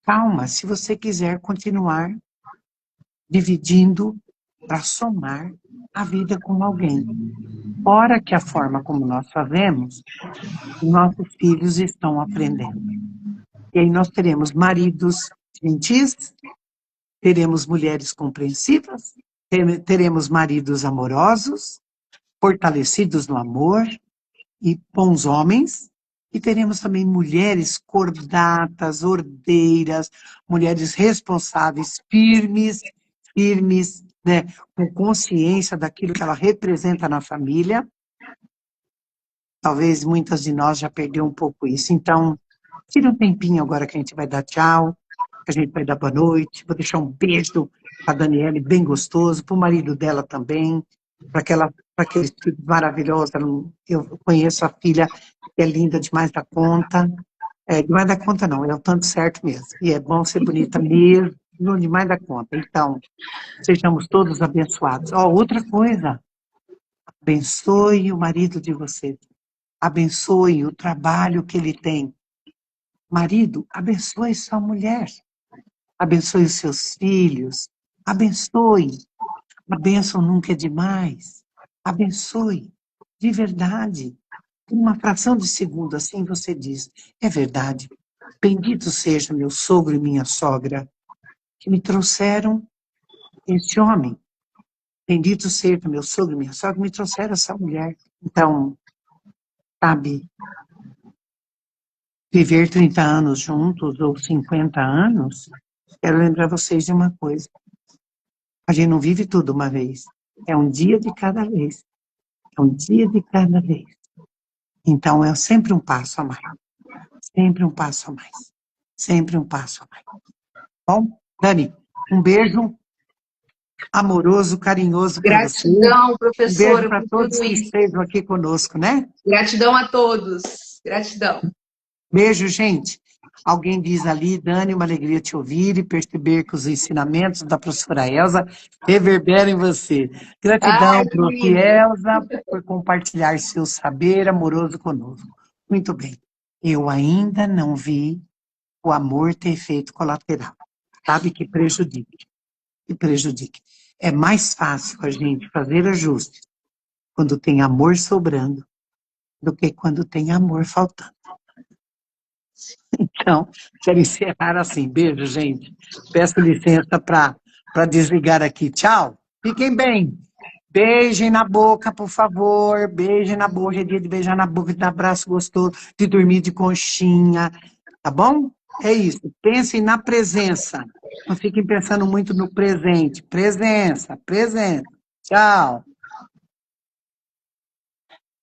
calma. Se você quiser continuar dividindo para somar a vida com alguém. Fora que a forma como nós fazemos, nossos filhos estão aprendendo. E aí nós teremos maridos gentis, teremos mulheres compreensivas, teremos maridos amorosos, fortalecidos no amor e bons homens, e teremos também mulheres cordatas, ordeiras, mulheres responsáveis, firmes, né, com consciência daquilo que ela representa na família. Talvez muitas de nós já perdeu um pouco isso. Então, tira um tempinho agora que a gente vai dar tchau, que a gente vai dar boa noite. Vou deixar um beijo para a Daniele, bem gostoso, para o marido dela também, para aquele filho maravilhoso. Eu conheço a filha, que é linda demais da conta. Demais da conta não, é o tanto certo mesmo. E é bom ser bonita mesmo, demais da conta. Então, sejamos todos abençoados. Outra coisa, abençoe o marido de vocês. Abençoe o trabalho que ele tem. Marido, abençoe sua mulher. Abençoe os seus filhos. Abençoe. A bênção nunca é demais. Abençoe. De verdade. Em uma fração de segundo, assim você diz, é verdade. Bendito seja meu sogro e minha sogra, que me trouxeram esse homem. Bendito seja meu sogro e minha sogra, que me trouxeram essa mulher. Então, sabe, viver 30 anos juntos ou 50 anos, quero lembrar vocês de uma coisa. A gente não vive tudo uma vez. É um dia de cada vez. É um dia de cada vez. Então, é sempre um passo a mais. Sempre um passo a mais. Sempre um passo a mais. Bom, Dani, um beijo amoroso, carinhoso para você. Gratidão, Um professora, beijo para por todos tudo que isso. estejam aqui conosco, né? Gratidão a todos. Gratidão. Beijo, gente. Alguém diz ali, Dani, uma alegria te ouvir e perceber que os ensinamentos da professora Elza reverberam em você. Ai, Gratidão, que prof. lindo. Elza, por compartilhar seu saber amoroso conosco. Muito bem. Eu ainda não vi o amor ter efeito colateral. Sabe que prejudique. Que prejudique. É mais fácil a gente fazer ajustes quando tem amor sobrando do que quando tem amor faltando. Então, quero encerrar assim. Beijo, gente. Peço licença para desligar aqui. Tchau. Fiquem bem. Beijem na boca, por favor. Beijem na boca. É dia de beijar na boca, de dar abraço gostoso, de dormir de conchinha. Tá bom? É isso. Pensem na presença. Não fiquem pensando muito no presente. Presença, presença. Tchau.